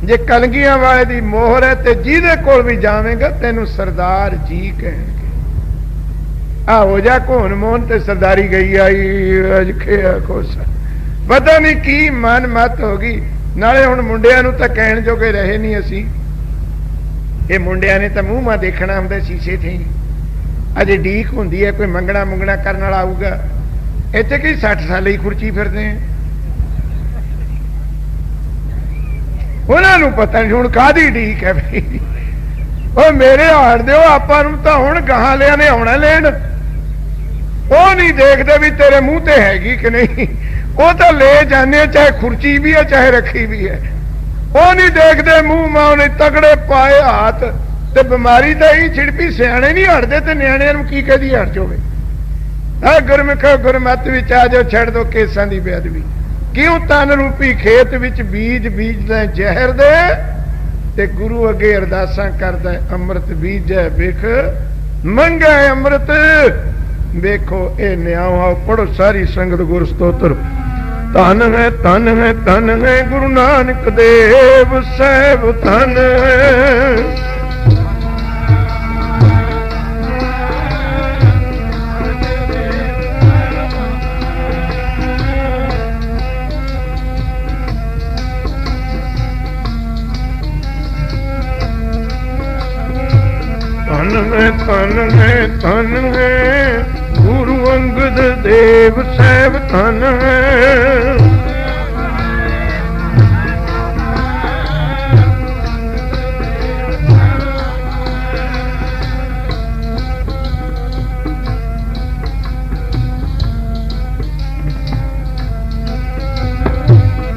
ਜੇ ਕਲਗੀਆਂ ਵਾਲੇ ਦੀ ਮੋਹਰ ਹੈ ਤੇ ਜਿਹਦੇ ਕੋਲ ਵੀ ਜਾਵੇਂਗਾ ਤੈਨੂੰ ਸਰਦਾਰ ਜੀ ਕਹਿਣਗੇ। ਆ ਹੋ ਜਾ ਘੋਣ ਮੋਹਨ ਤੇ ਸਰਦਾਰੀ ਗਈ ਆਈ, ਅਜ ਖਿਆ ਖੋਸਾ, ਪਤਾ ਨਹੀਂ ਕੀ ਮਨ ਮਤ ਹੋ ਗਈ। ਨਾਲੇ ਹੁਣ ਮੁੰਡਿਆਂ ਨੂੰ ਤਾਂ ਕਹਿਣ ਜੋਗੇ ਰਹੇ ਨਹੀਂ ਅਸੀਂ, ਇਹ ਮੁੰਡਿਆਂ ਨੇ ਤਾਂ ਮੂੰਹ ਮਾ ਦੇਖਣਾ ਹੁੰਦਾ ਸ਼ੀਸ਼ੇ ਤੇ। ਅਜੇ ਡੀਕ ਹੁੰਦੀ ਹੈ ਕੋਈ ਮੰਗਣਾ ਮੁੰਗਣਾ ਕਰਨ ਵਾਲਾ ਆਊਗਾ। ਇੱਥੇ ਕੀ 60 ਸਾਲ ਹੀ ਖੁਰਚੀ ਫਿਰਦੇ ਆ, ਉਹਨਾਂ ਨੂੰ ਪਤਾ ਨਹੀਂ ਹੁਣ ਕਾਹਦੀ ਡੀਕ ਹੈ ਬਈ। ਉਹ ਮੇਰੇ ਹਾਰ ਦਿਓ, ਆਪਾਂ ਨੂੰ ਤਾਂ ਹੁਣ ਗਾਹਾਂ ਲਿਆ ਨੇ ਆਉਣਾ ਲੈਣ। ਉਹ ਨਹੀਂ ਦੇਖਦੇ ਵੀ ਤੇਰੇ ਮੂੰਹ ਤੇ ਹੈਗੀ ਕਿ ਨਹੀਂ, ਉਹ ਤਾਂ ਲੈ ਜਾਂਦੇ, ਚਾਹੇ ਖੁਰਚੀ ਵੀ ਹੈ ਚਾਹੇ ਰੱਖੀ ਵੀ ਹੈ। ਉਹ ਨਹੀਂ ਦੇਖਦੇ ਮੂੰਹ ਮਾਂ ਨੇ ਤਗੜੇ ਪਾਏ ਹੱਥ ਤੇ ਬਿਮਾਰੀ ਤਾਂ ਹੀ ਛਿੜਪੀ। ਸਿਆਣੇ ਨਹੀਂ ਹਟਦੇ ਤੇ ਨਿਆਣਿਆਂ ਨੂੰ ਕੀ ਕਹਦੀ ਹਟ ਜਾਵੇ। ਆ ਗੁਰਮੁਖੋ ਗੁਰਮਤ ਵਿੱਚ ਆ ਜਾਓ, ਛੱਡ ਦੋ ਕੇਸਾਂ ਦੀ ਬੇਅਦਬੀ। ਕਿਉਂ ਤਨ ਰੂਪੀ ਖੇਤ ਵਿੱਚ ਬੀਜ ਬੀਜਦਾ ਜ਼ਹਿਰ ਦੇ, ਤੇ ਗੁਰੂ ਅੱਗੇ ਅਰਦਾਸਾਂ ਕਰਦਾ ਅੰਮ੍ਰਿਤ ਬੀਜੈ ਬਿਖ ਮੰਗੈ ਅੰਮ੍ਰਿਤ। ਵੇਖੋ ਇਹ ਨਿਆਓ, ਪੜੋ ਸਾਰੀ ਸੰਗਤ ਗੁਰ ਸਤੋਤਰ। ਧਨ ਹੈ ਧਨ ਹੈ ਧਨ ਹੈ ਗੁਰੂ ਨਾਨਕ ਦੇਵ ਸਾਹਿਬ ਧਨ ਹੈ। ਧਨ ਹੈ ਧਨ ਹੈ ਗੁਰੂ ਅੰਗਦ ਦੇਵ ਸਾਹਿਬ ਧਨ ਹੈ।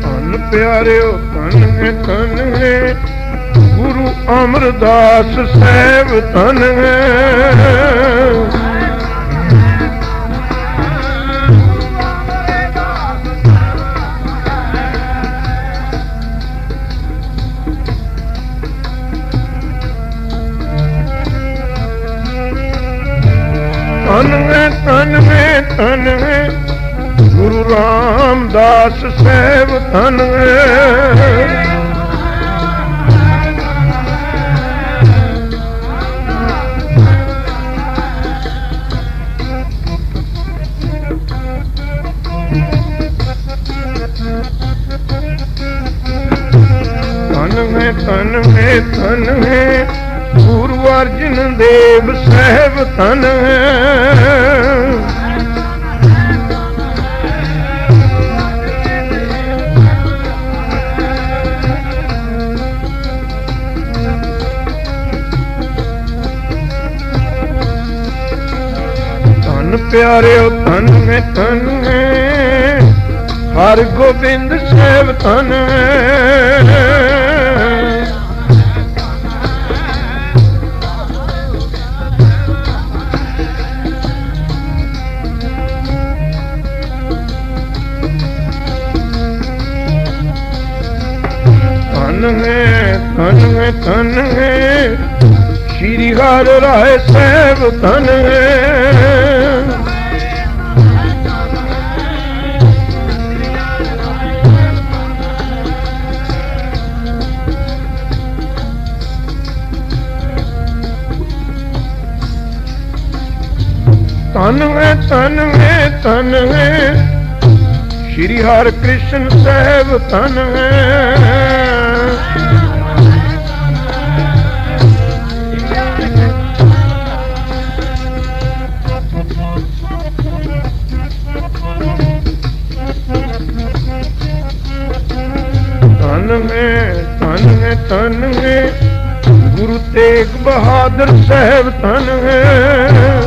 ਧਨ ਪਿਆਰਿਓ ਧਨ ਹੈ ਗੁਰੂ ਅਮਰਦਾਸ ਸਾਹਿਬ ਧਨ ਹੈ। ਧਨ ਹੈ ਧਨ ਹੈ ਗੁਰੂ ਰਾਮਦਾਸ ਸਾਹਿਬ ਧਨ ਹੈ। ਧਨ ਹੈ ਧਨ ਹੈ ਗੁਰੂ ਅਰਜਨ ਦੇਵ ਸਾਹਿਬ ਧਨ ਹੈ। ਧਨ ਪਿਆਰਿਓ ਧਨ ਹੈ ਹਰਿ ਗੋਬਿੰਦ ਸਾਹਿਬ ਧਨ ਹੈ। ਧਨ ਹੈ ਸ਼੍ਰੀ ਹਰਿ ਰਾਏ ਸਾਹਿਬ ਧਨ ਹੈ। ਧਨ ਹੈ ਧਨ ਹੈ ਧਨ ਹੈ ਸ਼੍ਰੀ ਹਰਿ ਕ੍ਰਿਸ਼ਨ ਸਾਹਿਬ ਧਨ ਹੈ ਧਨ ਹੈ ਧਨ ਹੈ ਗੁਰੂ ਤੇਗ ਬਹਾਦਰ ਸਾਹਿਬ ਧਨ ਹੈ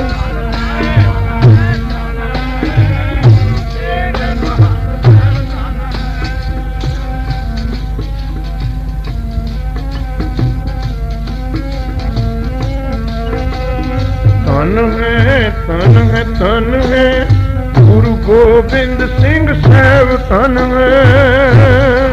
ਧਨ ਹੈ ਧਨ ਹੈ ਗੁਰੂ ਗੋਬਿੰਦ ਸਿੰਘ ਸਾਹਿਬ ਧਨ ਹੈ